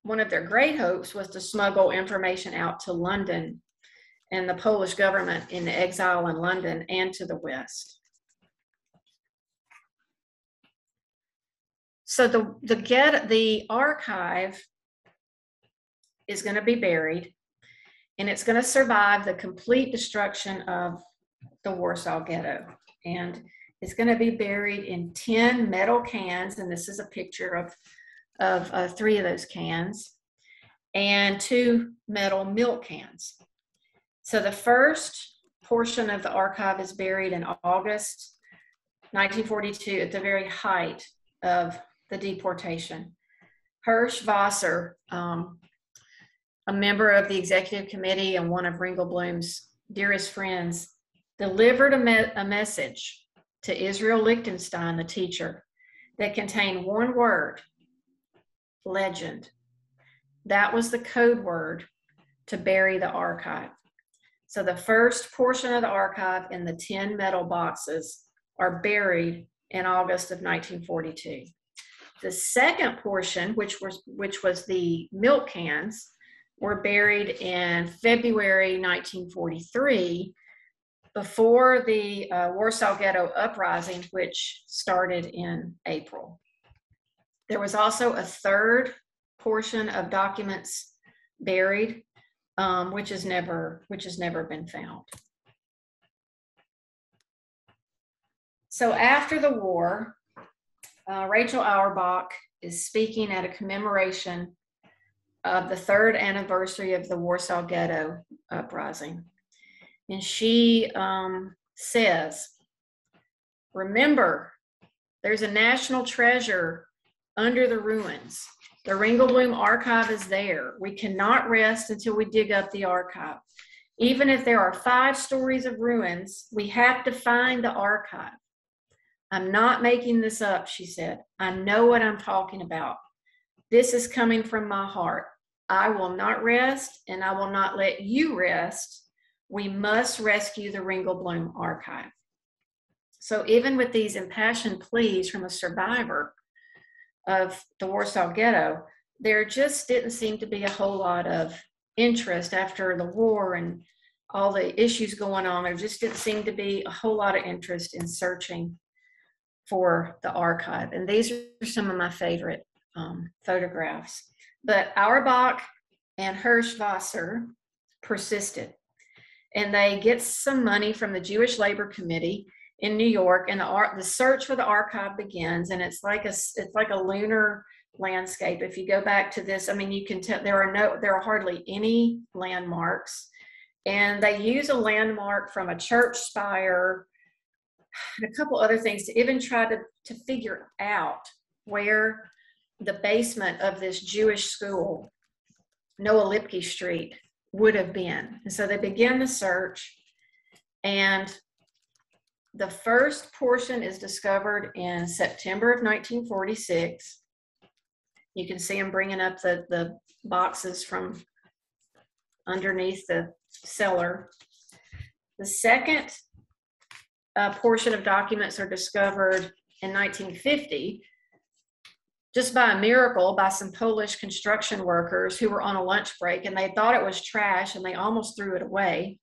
one of their great hopes was to smuggle information out to London and the Polish government in exile in London and to the West. So the archive is going to be buried, and it's going to survive the complete destruction of the Warsaw Ghetto. And is going to be buried in 10 metal cans, and this is a picture of 3 of those cans, and 2 metal milk cans. So the first portion of the archive is buried in August 1942 at the very height of the deportation. Hirsch Wasser, a member of the executive committee and one of Ringelblum's dearest friends, delivered a message to Israel Lichtenstein, the teacher, that contained one word: legend. That was the code word to bury the archive. So the first portion of the archive in the 10 metal boxes are buried in August of 1942. The second portion, which was the milk cans, were buried in February 1943, before the Warsaw Ghetto uprising, which started in April. There was also a third portion of documents buried, which has never been found. So after the war, Rachel Auerbach is speaking at a commemoration of the 3rd anniversary of the Warsaw Ghetto uprising. And she says, remember, there's a national treasure under the ruins. The Ringelblum archive is there. We cannot rest until we dig up the archive. Even if there are 5 stories of ruins, we have to find the archive. I'm not making this up, she said. I know what I'm talking about. This is coming from my heart. I will not rest, and I will not let you rest. We must rescue the Ringelblum archive. So even with these impassioned pleas from a survivor of the Warsaw Ghetto, there just didn't seem to be a whole lot of interest after the war and all the issues going on. There just didn't seem to be a whole lot of interest in searching for the archive. And these are some of my favorite photographs. But Auerbach and Hirschwasser persisted, and they get some money from the Jewish Labor Committee in New York, and the search for the archive begins. And it's like a lunar landscape. If you go back to this, I mean, you can tell there are hardly any landmarks, and they use a landmark from a church spire and a couple other things to even try to figure out where the basement of this Jewish school, Noah Lipke Street, would have been. And so they began the search, and the first portion is discovered in September of 1946. You can see them bringing up the boxes from underneath the cellar. The second portion of documents are discovered in 1950, just by a miracle, by some Polish construction workers who were on a lunch break, and they thought it was trash and they almost threw it away.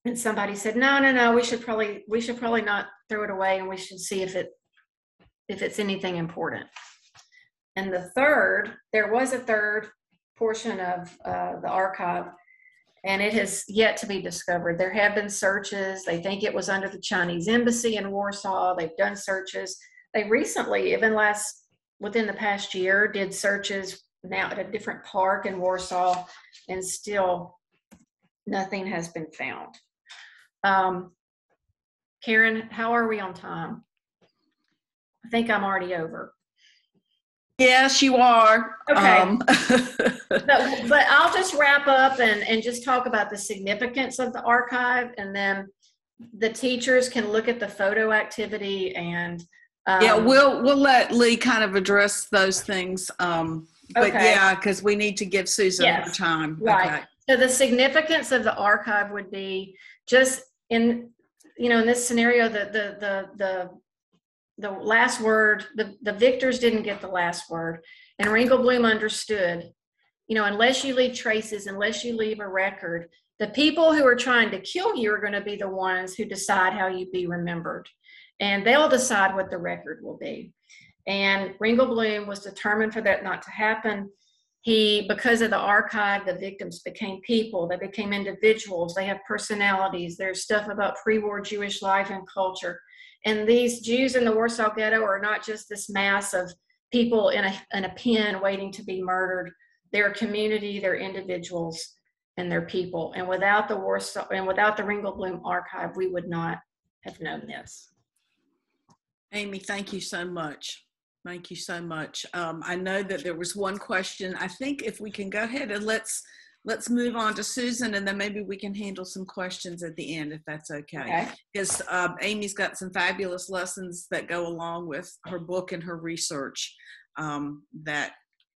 And somebody said, no, we should probably not throw it away, and we should see if it's anything important. And there was a third portion of the archive, and it has yet to be discovered. There have been searches. They think it was under the Chinese embassy in Warsaw. They've done searches. They recently, within the past year, did searches now at a different park in Warsaw, and still nothing has been found. Karen, how are we on time? I think I'm already over. Yes, you are. Okay. But I'll just wrap up and just talk about the significance of the archive, and then the teachers can look at the photo activity and we'll let Lee kind of address those things. But okay. yeah, because we need to give Susan her time. Right. Okay. So the significance of the archive would be just in this scenario, the last word, the victors didn't get the last word. And Ringelblum understood, unless you leave traces, unless you leave a record, the people who are trying to kill you are going to be the ones who decide how you be remembered. And they'll decide what the record will be. And Ringelblum was determined for that not to happen. Because of the archive, the victims became people. They became individuals. They have personalities. There's stuff about pre-war Jewish life and culture. And these Jews in the Warsaw Ghetto are not just this mass of people in a pen waiting to be murdered. They're a community, they're individuals, and they're people. And without the Ringelblum archive, we would not have known this. Amy, thank you so much. Thank you so much. I know that there was one question. I think if we can go ahead and let's move on to Susan, and then maybe we can handle some questions at the end, if that's okay. Because Amy's got some fabulous lessons that go along with her book and her research that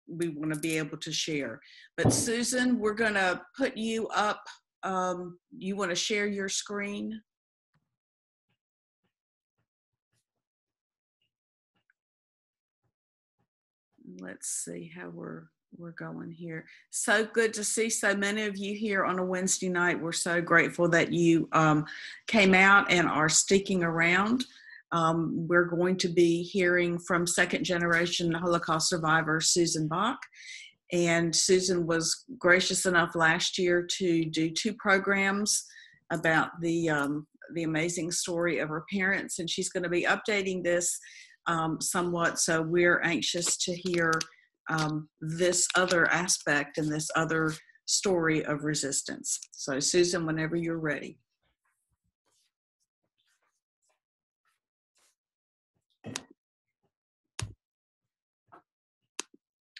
we want to be able to share. But Susan, we're going to put you up. You want to share your screen? Let's see how we're going here. So good to see so many of you here on a Wednesday night. We're so grateful that you came out and are sticking around. We're going to be hearing from second generation Holocaust survivor Susan Bach. And Susan was gracious enough last year to do 2 programs about the amazing story of her parents. And she's going to be updating this somewhat, so we're anxious to hear this other aspect and this other story of resistance. So Susan, whenever you're ready.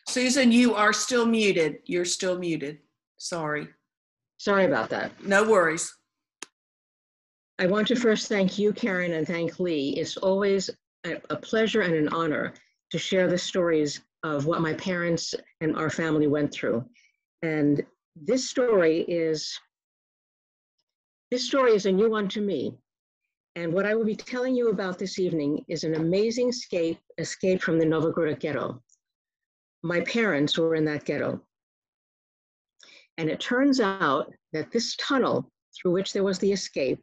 Susan, you are still muted. You're still muted. Sorry. Sorry about that. No worries. I want to first thank you, Karen, and thank Lee. It's always a pleasure and an honor to share the stories of what my parents and our family went through. And this story is a new one to me. And what I will be telling you about this evening is an amazing escape from the Novograd Ghetto. My parents were in that ghetto. And it turns out that this tunnel through which there was the escape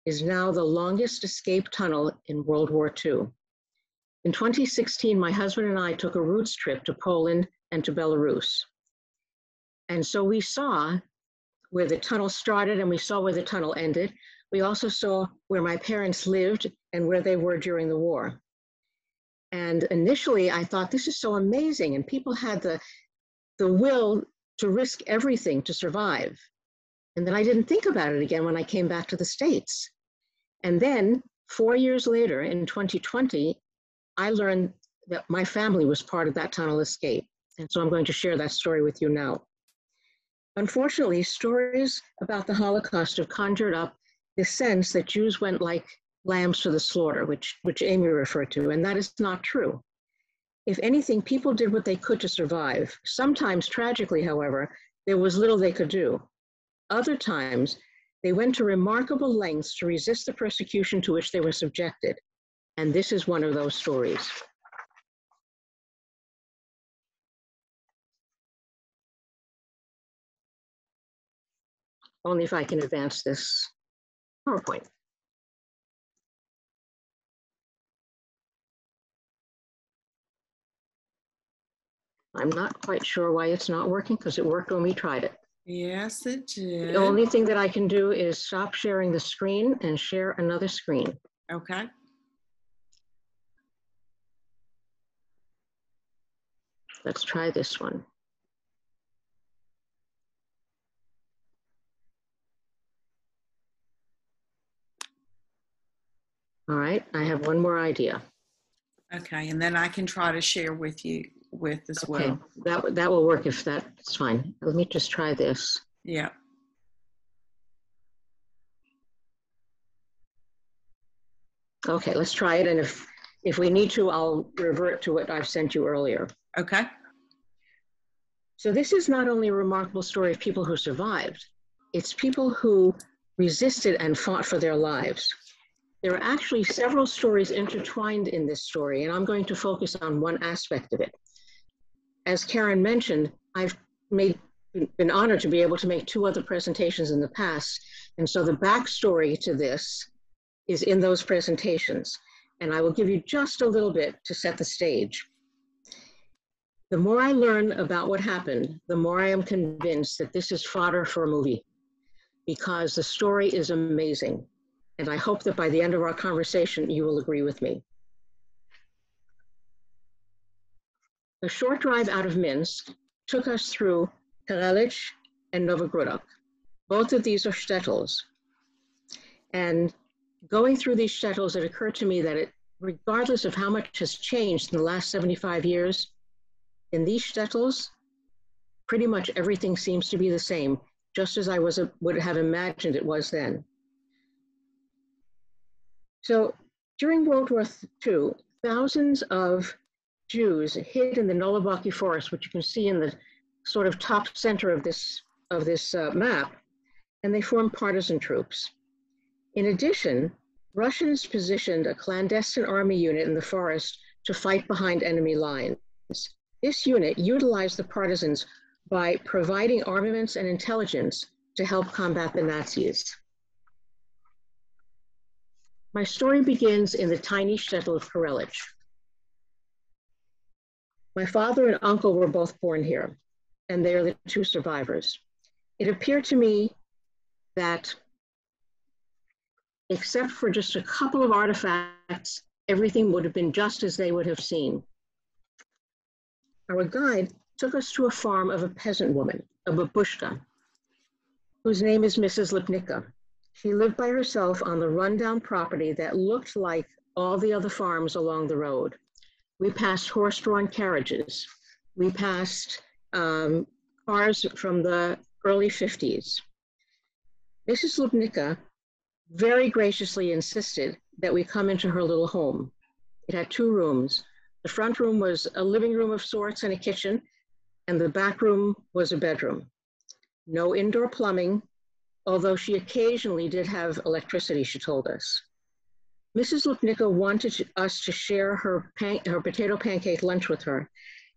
is now the longest escape tunnel in World War II. In 2016, my husband and I took a roots trip to Poland and to Belarus. And so we saw where the tunnel started and we saw where the tunnel ended. We also saw where my parents lived and where they were during the war. And initially I thought, this is so amazing. And people had the will to risk everything to survive. And then I didn't think about it again when I came back to the States. And then 4 years later, in 2020, I learned that my family was part of that tunnel escape. And so I'm going to share that story with you now. Unfortunately, stories about the Holocaust have conjured up this sense that Jews went like lambs to the slaughter, which Amy referred to, and that is not true. If anything, people did what they could to survive. Sometimes, tragically, however, there was little they could do. Other times, they went to remarkable lengths to resist the persecution to which they were subjected. And this is one of those stories. Only if I can advance this PowerPoint. I'm not quite sure why it's not working, because it worked when we tried it. Yes, it did. The only thing that I can do is stop sharing the screen and share another screen. Okay. Let's try this one. All right, I have one more idea. Okay, and then I can try to share with you as well. Okay, that will work if that's fine. Let me just try this. Yeah. Okay, let's try it, and if we need to, I'll revert to what I've sent you earlier. Okay. So this is not only a remarkable story of people who survived, it's people who resisted and fought for their lives. There are actually several stories intertwined in this story, and I'm going to focus on one aspect of it. As Karen mentioned, I've been honored to be able to make 2 other presentations in the past, and so the backstory to this is in those presentations, and I will give you just a little bit to set the stage. The more I learn about what happened, the more I am convinced that this is fodder for a movie, because the story is amazing. and I hope that by the end of our conversation, you will agree with me. A short drive out of Minsk took us through Karelich and Novogrudok. Both of these are shtetls. And going through these shtetls, it occurred to me that regardless of how much has changed in the last 75 years, in these shtetls, pretty much everything seems to be the same, just as I would have imagined it was then. So during World War II, thousands of Jews hid in the Nolobaki forest, which you can see in the sort of top center of this map, and they formed partisan troops. In addition, Russians positioned a clandestine army unit in the forest to fight behind enemy lines. This unit utilized the partisans by providing armaments and intelligence to help combat the Nazis. My story begins in the tiny shtetl of Karelich. My father and uncle were both born here, and they are the two survivors. It appeared to me that, except for just a couple of artifacts, everything would have been just as they would have seen. Our guide took us to a farm of a peasant woman, a babushka, whose name is Mrs. Lipnicka. She lived by herself on the rundown property that looked like all the other farms along the road. We passed horse-drawn carriages. We passed cars from the early 50s. Mrs. Lipnicka very graciously insisted that we come into her little home. It had two rooms. The front room was a living room of sorts and a kitchen, and the back room was a bedroom. No indoor plumbing, although she occasionally did have electricity, she told us. Mrs. Lipnicka wanted us to share her potato pancake lunch with her,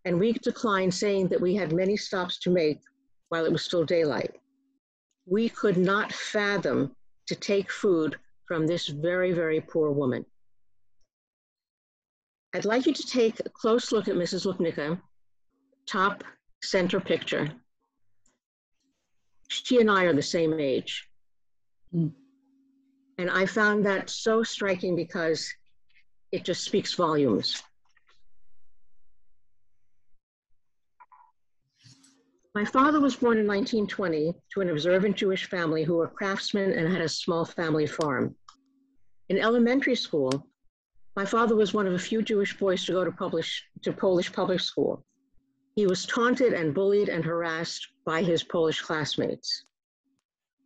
and we declined, saying that we had many stops to make while it was still daylight. We could not fathom to take food from this very, very poor woman. I'd like you to take a close look at Mrs. Lipnicka, top center picture. She and I are the same age. And I found that so striking because it just speaks volumes. My father was born in 1920 to an observant Jewish family who were craftsmen and had a small family farm. In elementary school, my father was one of a few Jewish boys to go to Polish public school. He was taunted and bullied and harassed by his Polish classmates.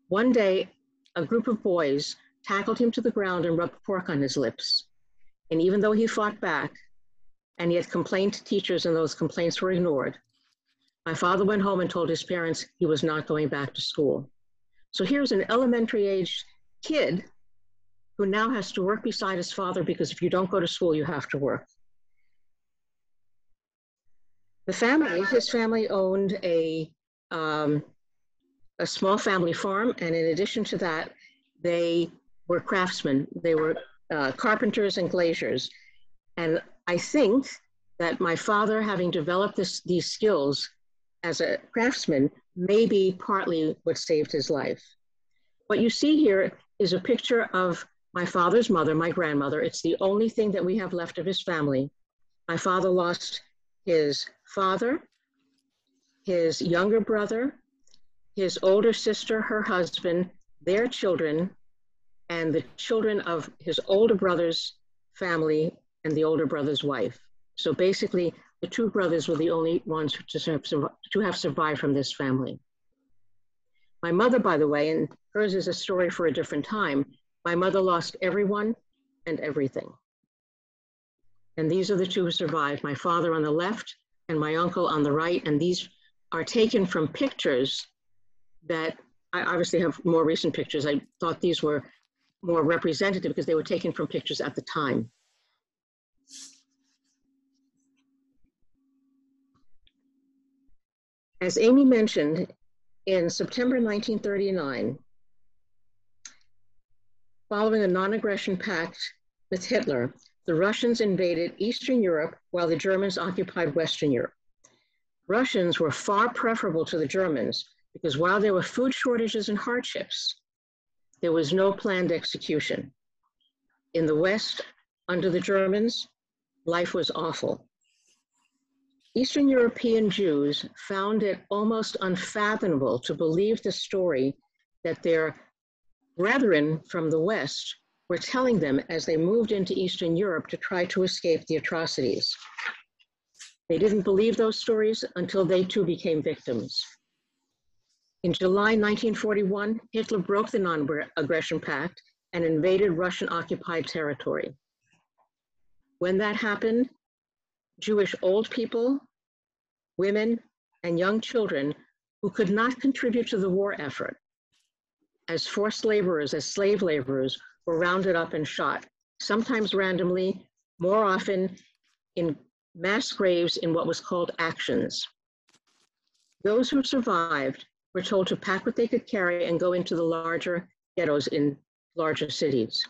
One day, a group of boys tackled him to the ground and rubbed pork on his lips. And even though he fought back, and he had complained to teachers and those complaints were ignored, my father went home and told his parents he was not going back to school. So here's an elementary-aged kid who now has to work beside his father because if you don't go to school, you have to work. His family owned a small family farm, and in addition to that, they were craftsmen. They were carpenters and glaziers. And I think that my father, having developed these skills as a craftsman, may be partly what saved his life. What you see here is a picture of my father's mother, my grandmother. It's the only thing that we have left of his family. My father lost his father, his younger brother, his older sister, her husband, their children, and the children of his older brother's family and the older brother's wife. So basically, the two brothers were the only ones to have survived from this family. My mother, by the way, and hers is a story for a different time, my mother lost everyone and everything. And these are the two who survived, my father on the left and my uncle on the right. And these are taken from pictures that I obviously have more recent pictures. I thought these were more representative because they were taken from pictures at the time. As Amy mentioned, in September 1939, following a non-aggression pact with Hitler, the Russians invaded Eastern Europe while the Germans occupied Western Europe. Russians were far preferable to the Germans because while there were food shortages and hardships, there was no planned execution. In the West, under the Germans, life was awful. Eastern European Jews found it almost unfathomable to believe the story that their brethren from the West were telling them as they moved into Eastern Europe to try to escape the atrocities. They didn't believe those stories until they too became victims. In July 1941, Hitler broke the Non-Aggression Pact and invaded Russian-occupied territory. When that happened, Jewish old people, women, and young children who could not contribute to the war effort as forced laborers, as slave laborers, were rounded up and shot, sometimes randomly, more often in mass graves in what was called actions. Those who survived were told to pack what they could carry and go into the larger ghettos in larger cities.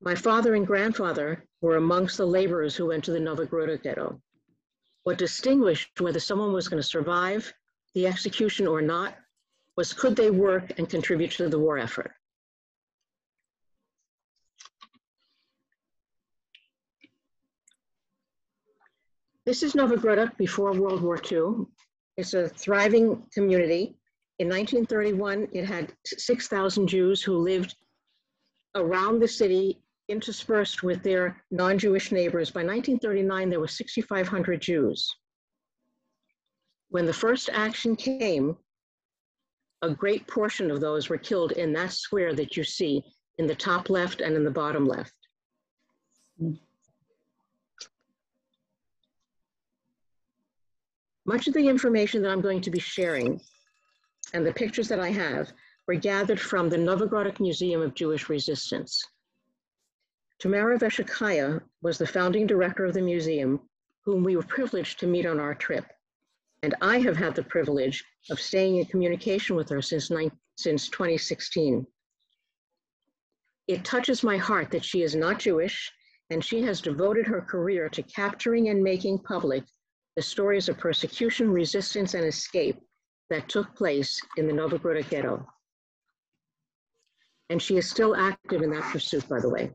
My father and grandfather were amongst the laborers who went to the Warsaw Ghetto. What distinguished whether someone was going to survive the execution or not was could they work and contribute to the war effort. This is Novogrudok before World War II. It's a thriving community. In 1931, it had 6,000 Jews who lived around the city, interspersed with their non-Jewish neighbors. By 1939, there were 6,500 Jews. When the first action came, a great portion of those were killed in that square that you see in the top left and in the bottom left. Much of the information that I'm going to be sharing and the pictures that I have were gathered from the Novogrudok Museum of Jewish Resistance. Tamara Veshikaya was the founding director of the museum, whom we were privileged to meet on our trip. And I have had the privilege of staying in communication with her since 2016. It touches my heart that she is not Jewish, and she has devoted her career to capturing and making public the stories of persecution, resistance, and escape that took place in the Warsaw Ghetto. And she is still active in that pursuit, by the way.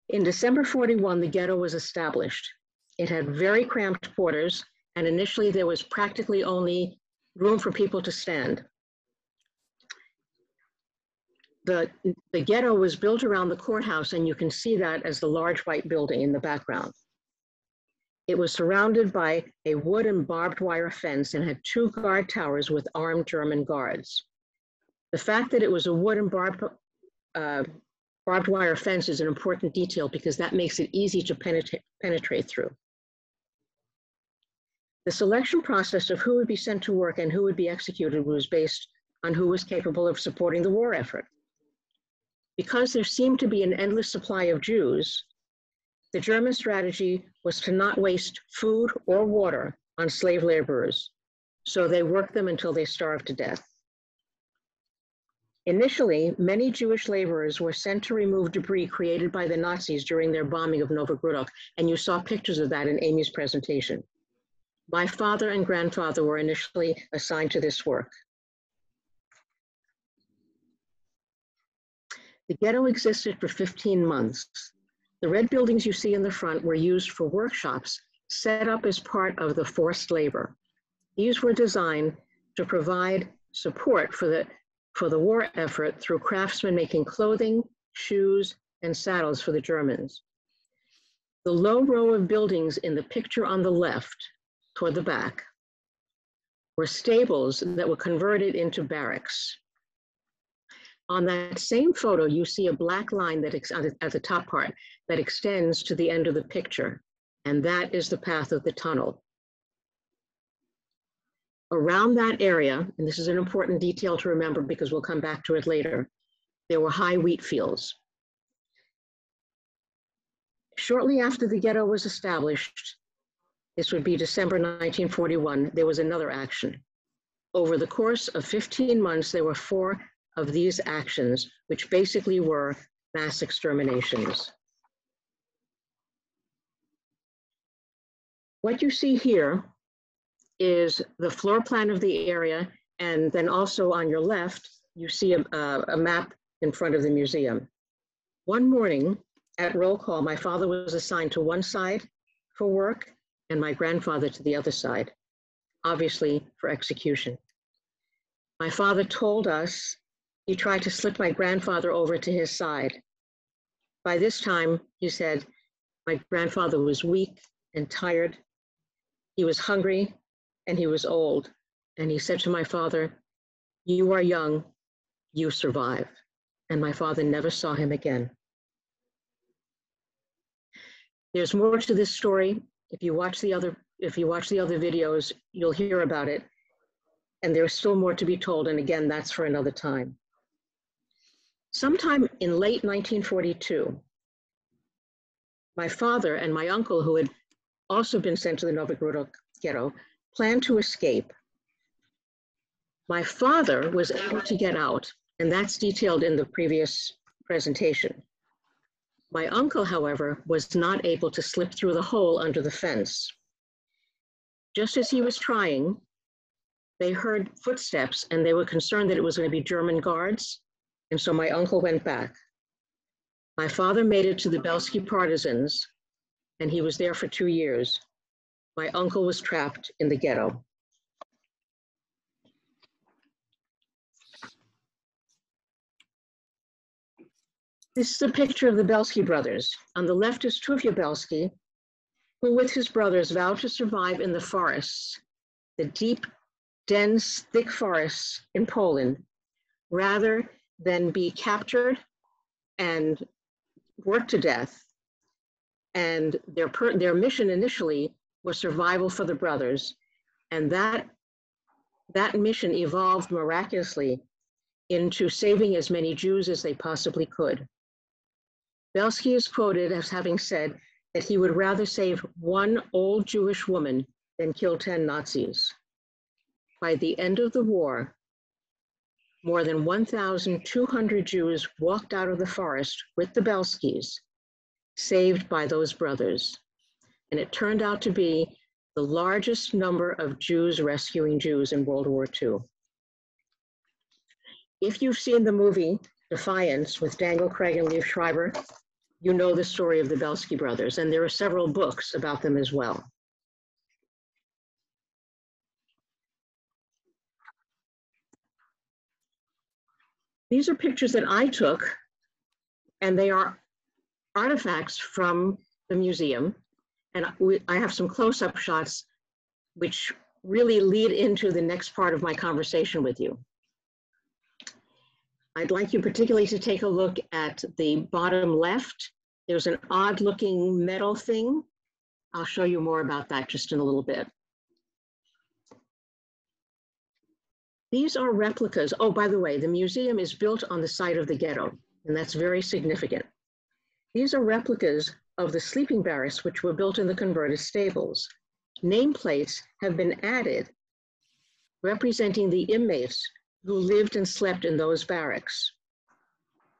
In December 41, the ghetto was established. It had very cramped quarters, and initially there was practically only room for people to stand. The ghetto was built around the courthouse, and you can see that as the large white building in the background. It was surrounded by a wood and barbed wire fence and had 2 guard towers with armed German guards. The fact that it was a wood and barbed wire fence is an important detail because that makes it easy to penetrate through. The selection process of who would be sent to work and who would be executed was based on who was capable of supporting the war effort. Because there seemed to be an endless supply of Jews, the German strategy was to not waste food or water on slave laborers, so they worked them until they starved to death. Initially, many Jewish laborers were sent to remove debris created by the Nazis during their bombing of Novogrudok, and you saw pictures of that in Amy's presentation. My father and grandfather were initially assigned to this work. The ghetto existed for 15 months. The red buildings you see in the front were used for workshops set up as part of the forced labor. These were designed to provide support for the war effort through craftsmen making clothing, shoes, and saddles for the Germans. The low row of buildings in the picture on the left, toward the back, were stables that were converted into barracks. On that same photo, you see a black line that at the top part that extends to the end of the picture, and that is the path of the tunnel. Around that area, and this is an important detail to remember because we'll come back to it later, there were high wheat fields. Shortly after the ghetto was established, this would be December 1941, there was another action. Over the course of 15 months, there were 4 of these actions, which basically were mass exterminations. What you see here is the floor plan of the area And then also on your left, you see a map in front of the museum. One morning at roll call, my father was assigned to one side for work and my grandfather to the other side, obviously for execution. My father told us he tried to slip my grandfather over to his side. By this time, he said, my grandfather was weak and tired. He was hungry and he was old. And he said to my father, "You are young, you survive." And my father never saw him again. There's more to this story. If you watch the other videos, you'll hear about it. And there's still more to be told. And again, that's for another time. Sometime in late 1942, my father and my uncle, who had also been sent to the Novograd Ghetto, planned to escape. My father was able to get out, and that's detailed in the previous presentation. My uncle, however, was not able to slip through the hole under the fence. Just as he was trying, they heard footsteps and they were concerned that it was going to be German guards, and so my uncle went back. My father made it to the Bielski partisans, and he was there for 2 years. My uncle was trapped in the ghetto. This is a picture of the Bielski brothers. On the left is Tuvia Bielski, who with his brothers vowed to survive in the forests, the deep, dense, thick forests in Poland, rather than be captured and worked to death. And their mission initially was survival for the brothers. And that mission evolved miraculously into saving as many Jews as they possibly could. Bielski is quoted as having said that he would rather save one old Jewish woman than kill 10 Nazis. By the end of the war, more than 1,200 Jews walked out of the forest with the Bielskis, saved by those brothers. And it turned out to be the largest number of Jews rescuing Jews in World War II. If you've seen the movie Defiance with Daniel Craig and Liev Schreiber, you know the story of the Bielski brothers, and there are several books about them as well. These are pictures that I took, and they are artifacts from the museum. And I have some close-up shots which really lead into the next part of my conversation with you. I'd like you particularly to take a look at the bottom left. There's an odd-looking metal thing. I'll show you more about that just in a little bit. These are replicas. Oh, by the way, the museum is built on the site of the ghetto, and that's very significant. These are replicas of the sleeping barracks, which were built in the converted stables. Nameplates have been added representing the inmates who lived and slept in those barracks.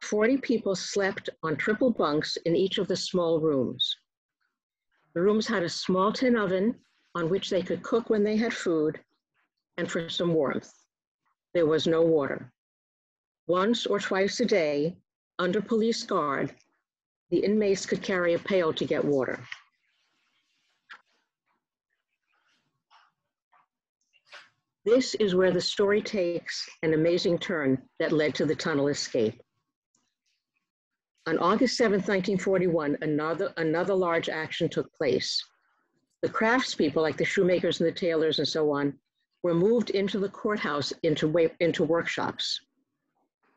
40 people slept on triple bunks in each of the small rooms. The rooms had a small tin oven on which they could cook when they had food and for some warmth. There was no water. Once or twice a day, under police guard, the inmates could carry a pail to get water. This is where the story takes an amazing turn that led to the tunnel escape. On August 7th, 1941, another large action took place. The craftspeople, like the shoemakers and the tailors and so on, were moved into the courthouse into workshops.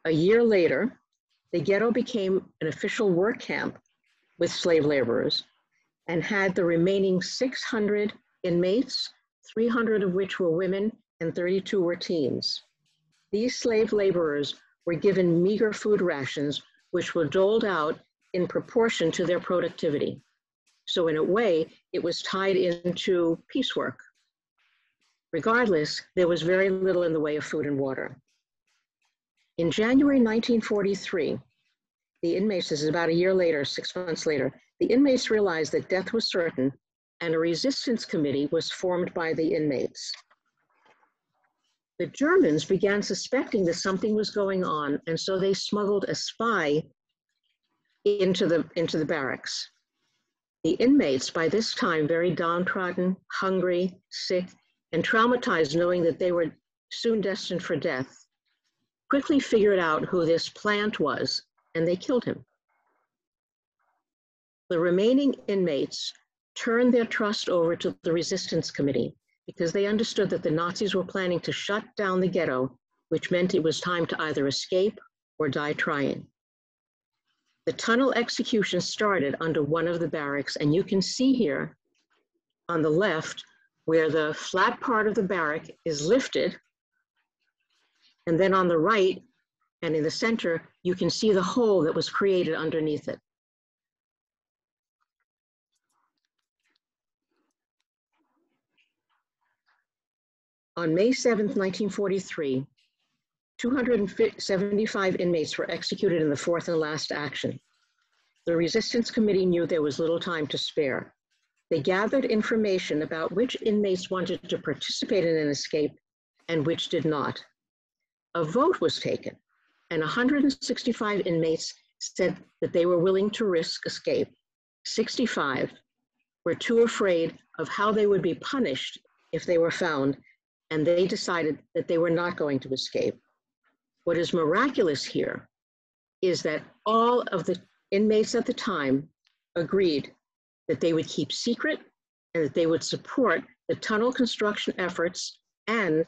A year later, the ghetto became an official work camp with slave laborers and had the remaining 600 inmates, 300 of which were women and 32 were teens. These slave laborers were given meager food rations, which were doled out in proportion to their productivity. So in a way, it was tied into piecework. Regardless, there was very little in the way of food and water. In January 1943, the inmates, this is about a year later, 6 months later, the inmates realized that death was certain, and a resistance committee was formed by the inmates. The Germans began suspecting that something was going on, and so they smuggled a spy into the barracks. The inmates, by this time very downtrodden, hungry, sick, and traumatized, knowing that they were soon destined for death, quickly figured out who this plant was, and they killed him. The remaining inmates turned their trust over to the resistance committee because they understood that the Nazis were planning to shut down the ghetto, which meant it was time to either escape or die trying. The tunnel execution started under one of the barracks, and you can see here on the left where the flat part of the barrack is lifted, and then on the right and in the center, you can see the hole that was created underneath it. On May 7th, 1943, 275 inmates were executed in the fourth and last action. The resistance committee knew there was little time to spare. They gathered information about which inmates wanted to participate in an escape and which did not. A vote was taken, and 165 inmates said that they were willing to risk escape. 65 were too afraid of how they would be punished if they were found, and they decided that they were not going to escape. What is miraculous here is that all of the inmates at the time agreed that they would keep secret and that they would support the tunnel construction efforts, and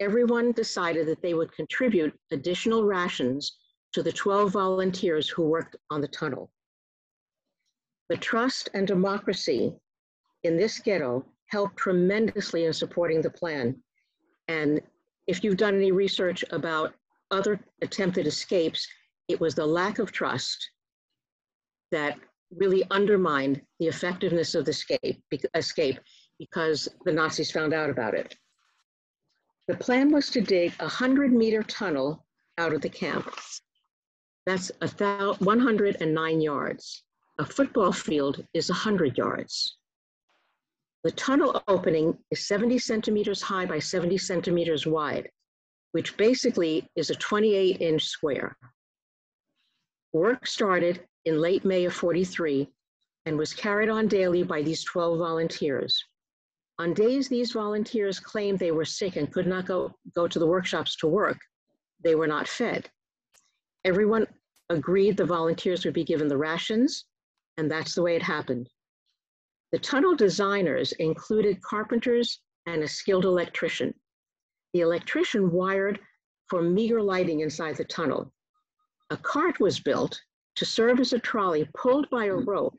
everyone decided that they would contribute additional rations to the 12 volunteers who worked on the tunnel. The trust and democracy in this ghetto helped tremendously in supporting the plan. And if you've done any research about other attempted escapes, it was the lack of trust that really undermined the effectiveness of the escape because the Nazis found out about it. The plan was to dig a 100-meter tunnel out of the camp. That's 109 yards. A football field is 100 yards. The tunnel opening is 70 centimeters high by 70 centimeters wide, which basically is a 28-inch square. Work started in late May of 43 and was carried on daily by these 12 volunteers. On days these volunteers claimed they were sick and could not go to the workshops to work, they were not fed. Everyone agreed the volunteers would be given the rations, and that's the way it happened. The tunnel designers included carpenters and a skilled electrician. The electrician wired for meager lighting inside the tunnel. A cart was built to serve as a trolley pulled by a rope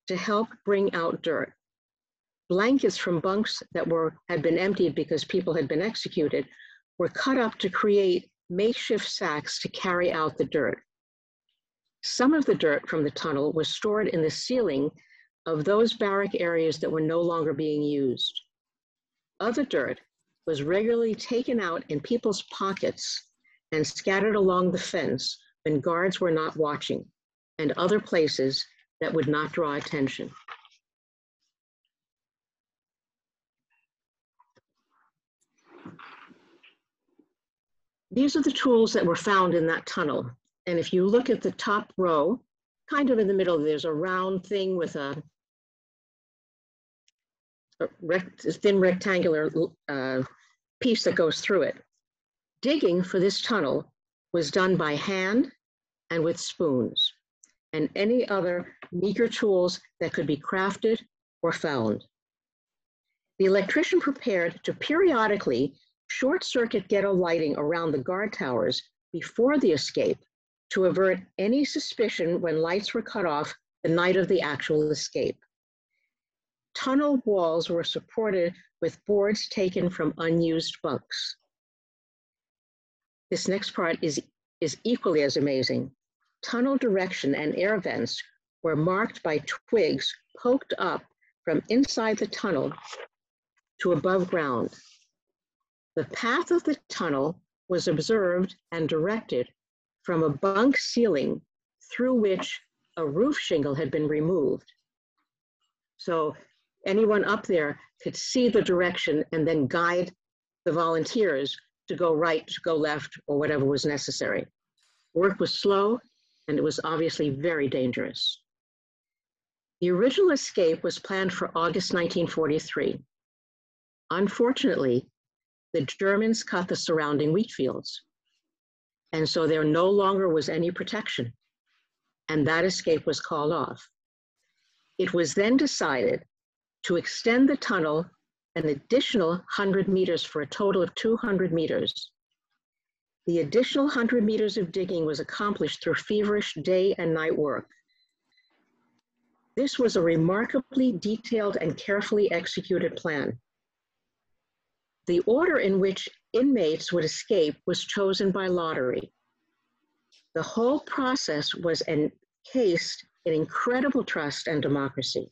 to help bring out dirt. Blankets from bunks that had been emptied because people had been executed were cut up to create makeshift sacks to carry out the dirt. Some of the dirt from the tunnel was stored in the ceiling of those barrack areas that were no longer being used. Other dirt was regularly taken out in people's pockets and scattered along the fence when guards were not watching, and other places that would not draw attention. These are the tools that were found in that tunnel. And if you look at the top row, kind of in the middle, there's a round thing with a thin rectangular piece that goes through it. Digging for this tunnel was done by hand and with spoons and any other meager tools that could be crafted or found. The electrician prepared to periodically short-circuit ghetto lighting around the guard towers before the escape to avert any suspicion when lights were cut off the night of the actual escape. Tunnel walls were supported with boards taken from unused bunks. This next part is equally as amazing. Tunnel direction and air vents were marked by twigs poked up from inside the tunnel to above ground. The path of the tunnel was observed and directed from a bunk ceiling through which a roof shingle had been removed. So anyone up there could see the direction and then guide the volunteers to go right, to go left, or whatever was necessary. Work was slow, and it was obviously very dangerous. The original escape was planned for August 1943. Unfortunately, the Germans cut the surrounding wheat fields, and so there no longer was any protection, and that escape was called off. It was then decided to extend the tunnel an additional 100 meters for a total of 200 meters. The additional 100 meters of digging was accomplished through feverish day and night work. This was a remarkably detailed and carefully executed plan. The order in which inmates would escape was chosen by lottery. The whole process was encased in incredible trust and democracy.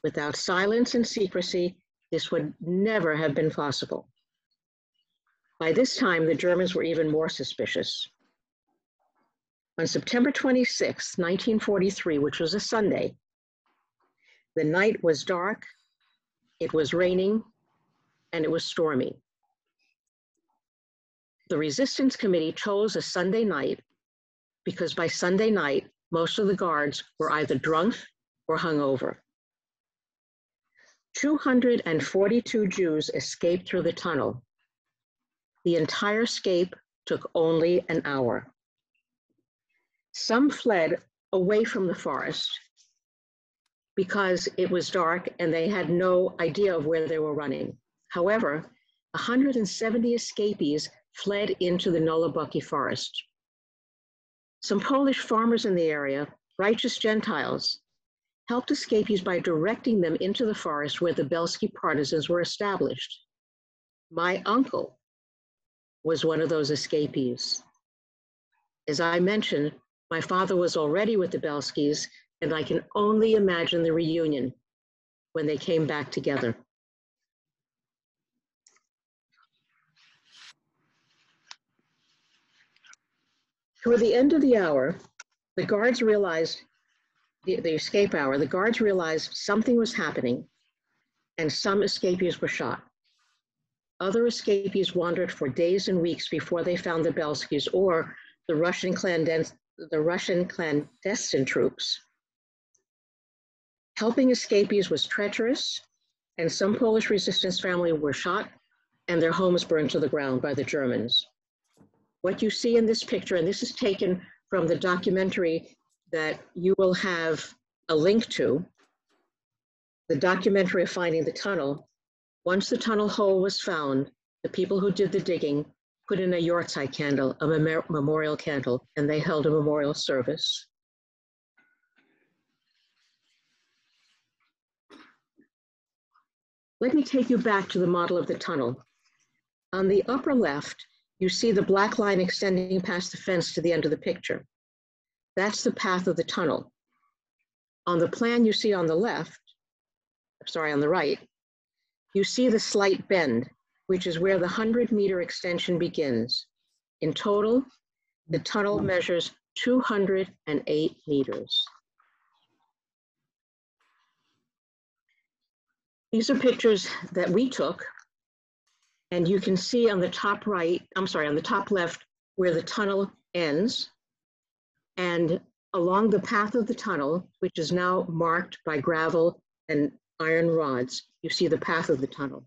Without silence and secrecy, this would never have been possible. By this time, the Germans were even more suspicious. On September 26, 1943, which was a Sunday, the night was dark, it was raining, and it was stormy. The Resistance Committee chose a Sunday night because by Sunday night, most of the guards were either drunk or hungover. 242 Jews escaped through the tunnel. The entire escape took only an hour. Some fled away from the forest because it was dark and they had no idea of where they were running. However, 170 escapees fled into the Nolibucky forest. Some Polish farmers in the area, righteous Gentiles, helped escapees by directing them into the forest where the Bielski partisans were established. My uncle was one of those escapees. As I mentioned, my father was already with the Bielskis, and I can only imagine the reunion when they came back together. Toward the end of the hour, the guards realized, the escape hour, the guards realized something was happening and some escapees were shot. Other escapees wandered for days and weeks before they found the Bielskis or the Russian clandestine troops. Helping escapees was treacherous, and some Polish resistance families were shot and their homes burned to the ground by the Germans. What you see in this picture, and this is taken from the documentary that you will have a link to, the documentary of Finding the Tunnel. Once the tunnel hole was found, the people who did the digging put in a Yortzeit candle, a memorial candle, and they held a memorial service. Let me take you back to the model of the tunnel. On the upper left, you see the black line extending past the fence to the end of the picture. That's the path of the tunnel. On the plan you see on the left, on the right, you see the slight bend, which is where the 100-meter extension begins. In total, the tunnel measures 208 meters. These are pictures that we took, and you can see on the top right, on the top left, where the tunnel ends. And along the path of the tunnel, which is now marked by gravel and iron rods, you see the path of the tunnel.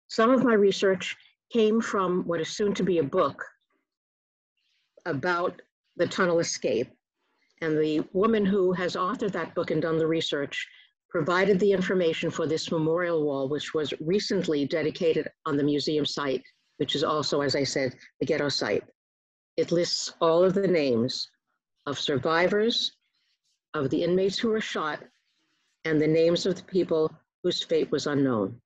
Some of my research came from what is soon to be a book about the tunnel escape. And the woman who has authored that book and done the research provided the information for this memorial wall, which was recently dedicated on the museum site, which is also, as I said, the ghetto site. It lists all of the names of survivors, of the inmates who were shot, and the names of the people whose fate was unknown.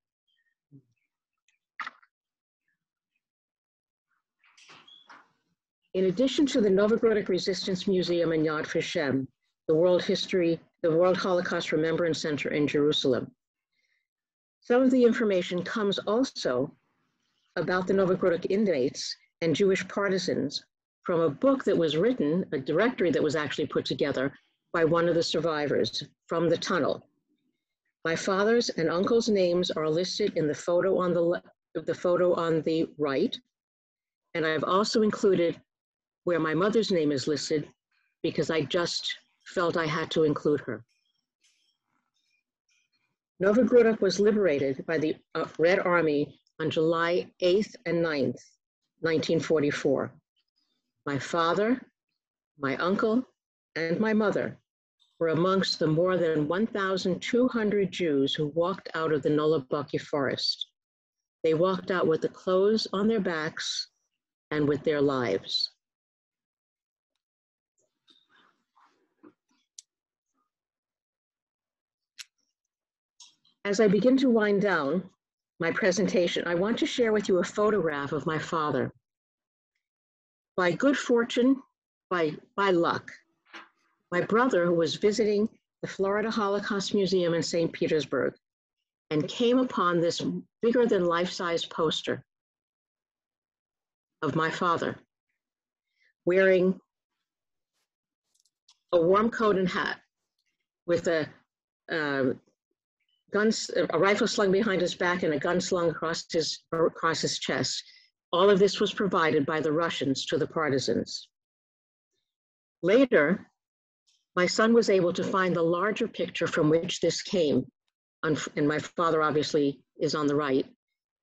In addition to the Novogrodic Resistance Museum and Yad Vashem, the World Holocaust Remembrance Center in Jerusalem, some of the information comes also about the Novogrodic inmates and Jewish partisans from a book that was written, a directory that was actually put together by one of the survivors from the tunnel. My father's and uncle's names are listed in the photo on the right, and I've also included where my mother's name is listed because I just felt I had to include her. Novogrudok was liberated by the Red Army on July 8th and 9th, 1944. My father, my uncle, and my mother were amongst the more than 1,200 Jews who walked out of the Nolabaki forest. They walked out with the clothes on their backs and with their lives. As I begin to wind down my presentation, I want to share with you a photograph of my father. By good fortune, by luck, my brother was visiting the Florida Holocaust Museum in St. Petersburg and came upon this bigger than life-size poster of my father wearing a warm coat and hat with a rifle slung behind his back and a gun slung across his chest. All of this was provided by the Russians to the partisans. Later, my son was able to find the larger picture from which this came, and my father obviously is on the right.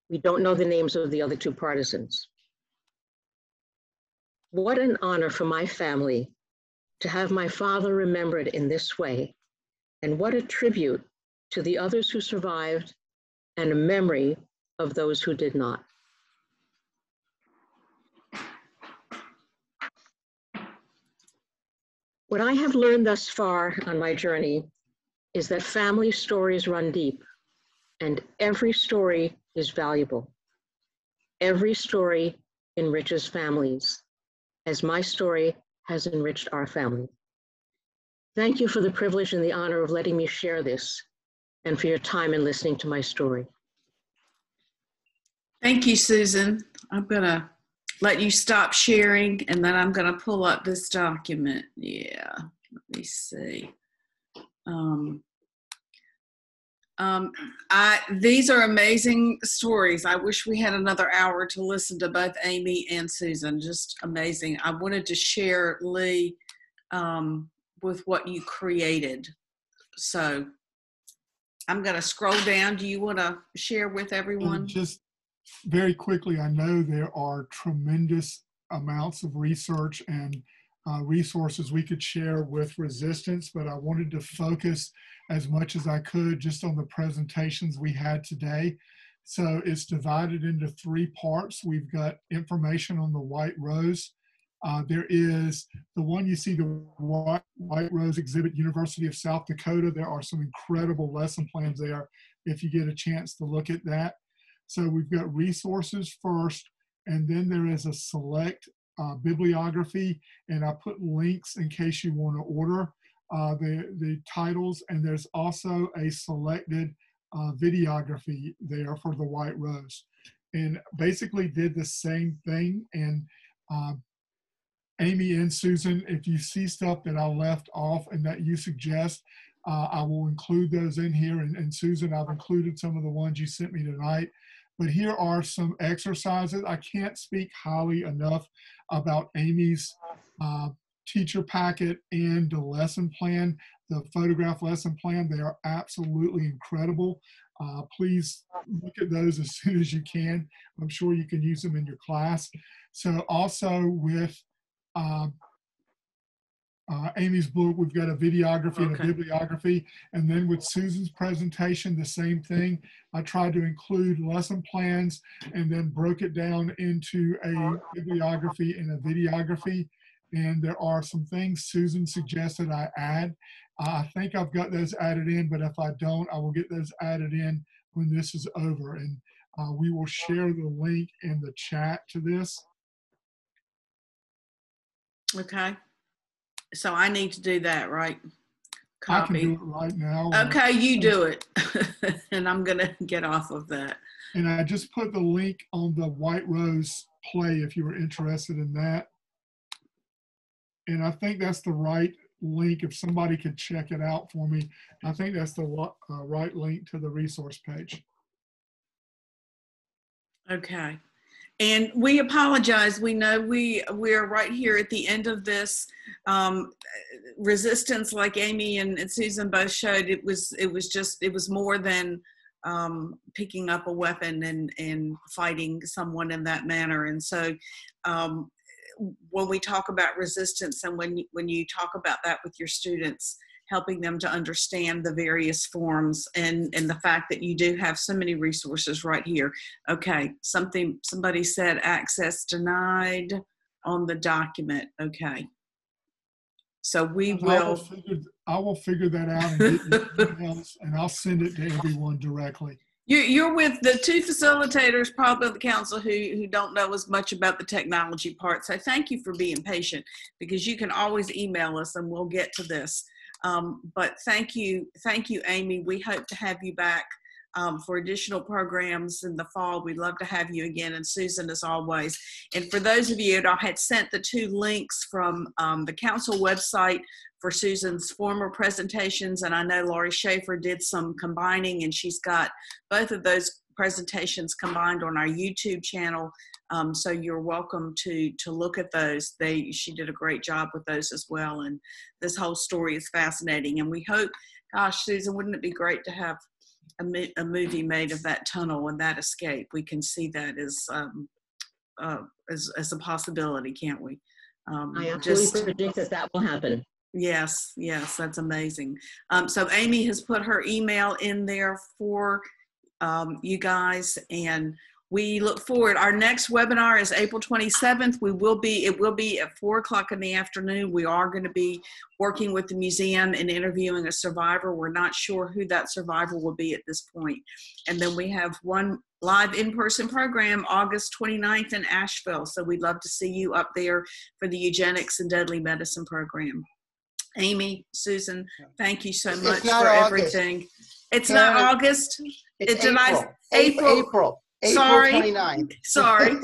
We don't know the names of the other two partisans. What an honor for my family to have my father remembered in this way, and what a tribute to the others who survived and a memory of those who did not. What I have learned thus far on my journey is that family stories run deep, and every story is valuable. Every story enriches families, as my story has enriched our family. Thank you for the privilege and the honor of letting me share this, and for your time in listening to my story. Thank you, Susan. I'm gonna let you stop sharing, and then I'm gonna pull up this document. Yeah, let me see. These are amazing stories. I wish we had another hour to listen to both Amy and Susan. Just amazing. I wanted to share, Lee, with what you created. So I'm going to scroll down. Do you want to share with everyone? And just very quickly, I know there are tremendous amounts of research and resources we could share with resistance, but I wanted to focus as much as I could just on the presentations we had today. So it's divided into 3 parts. We've got information on the White Rose. There is the one you see, the White Rose exhibit, University of South Dakota. There are some incredible lesson plans there if you get a chance to look at that. So we've got resources first, and then there is a select bibliography, and I put links in case you want to order the titles, and there's also a selected videography there for the White Rose. And basically did the same thing. And Amy and Susan, if you see stuff that I left off and that you suggest, I will include those in here. And Susan, I've included some of the ones you sent me tonight. But here are some exercises. I can't speak highly enough about Amy's teacher packet and the lesson plan, the photograph lesson plan. They are absolutely incredible. Please look at those as soon as you can. I'm sure you can use them in your class. So also with Amy's book, we've got a videography and a bibliography. And then with Susan's presentation, the same thing. I tried to include lesson plans and then broke it down into a bibliography and a videography. And there are some things Susan suggested I add. I think I've got those added in, but if I don't, I will get those added in when this is over. And we will share the link in the chat to this. Okay. So I need to do that, right? Copy. I can do it right now. Okay, you do it. And I'm going to get off of that. And I just put the link on the White Rose play if you were interested in that. And I think that's the right link, if somebody could check it out for me. I think that's the right link to the resource page. Okay. And we apologize. We know we're right here at the end of this. Resistance, like Amy and Susan both showed, it was more than picking up a weapon and fighting someone in that manner. And so when we talk about resistance, and when you talk about that with your students, helping them to understand the various forms and the fact that you do have so many resources right here. Okay, somebody said access denied on the document. Okay. So I will figure that out and get you emails, and I'll send it to everyone directly. You're with the two facilitators, probably of the council, who don't know as much about the technology part. So thank you for being patient, because you can always email us and we'll get to this. But thank you, Amy. We hope to have you back for additional programs in the fall. We'd love to have you again, and Susan, as always. And for those of you, I had sent the 2 links from the council website for Susan's former presentations, and I know Laurie Schaefer did some combining, and she's got both of those presentations combined on our YouTube channel. So you're welcome to look at those. She did a great job with those as well. And this whole story is fascinating. And we hope, gosh, Susan, wouldn't it be great to have a movie made of that tunnel and that escape? We can see that as a possibility, can't we? I absolutely predict that will happen. Yes, that's amazing. So Amy has put her email in there for you guys, and we look forward. Our next webinar is April 27th. It will be at 4:00 in the afternoon. We are going to be working with the museum and interviewing a survivor. We're not sure who that survivor will be at this point. And then we have one live in-person program August 29th in Asheville. So we'd love to see you up there for the eugenics and deadly medicine program. Amy, Susan, thank you so much for everything. It's not August. It's April. Sorry. 29th. Sorry.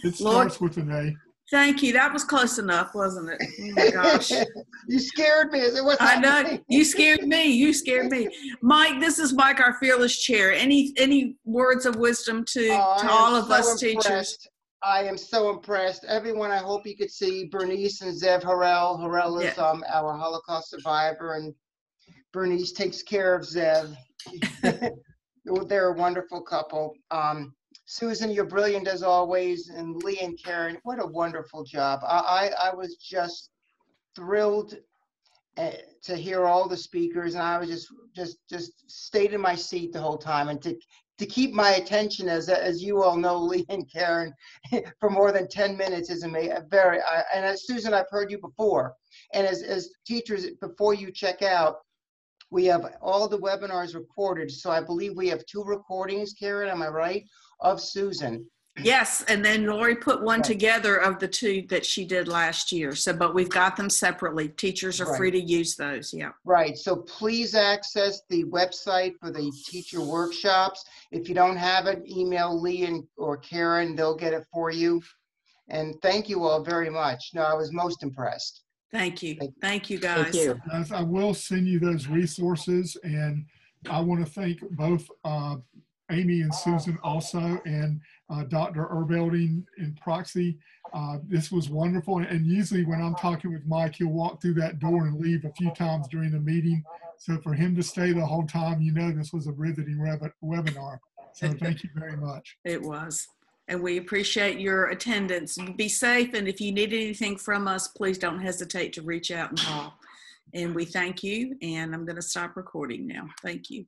It starts with an A. Thank you. That was close enough, wasn't it? Oh my gosh. You scared me. I know. You scared me. You scared me. Mike, this is Mike, our fearless chair. Any words of wisdom to all of us teachers? I am so impressed. Everyone, I hope you could see Bernice and Zev Harel. Harel is our Holocaust survivor, and Bernice takes care of Zev. They're a wonderful couple. Susan, you're brilliant as always, and Lee and Karen, what a wonderful job. I was just thrilled to hear all the speakers, and I was just stayed in my seat the whole time, and to keep my attention, as you all know, Lee and Karen, for more than 10 minutes is amazing. And as Susan, I've heard you before, and as teachers, before you check out, we have all the webinars recorded. So I believe we have 2 recordings, Karen, am I right, of Susan? Yes, and then Lori put one together of the 2 that she did last year. So, but we've got them separately. Teachers are free to use those, Right, so please access the website for the teacher workshops. If you don't have it, email Lee or Karen, they'll get it for you. And thank you all very much. No, I was most impressed. Thank you. Thank you, guys. Thank you. Guys, I will send you those resources, and I want to thank both Amy and Susan also, and Dr. Erbelding in proxy. This was wonderful, and usually when I'm talking with Mike, he'll walk through that door and leave a few times during the meeting. So for him to stay the whole time, this was a riveting webinar. So thank you very much. It was. And we appreciate your attendance. Be safe, and if you need anything from us, please don't hesitate to reach out and call. And we thank you, and I'm going to stop recording now. Thank you.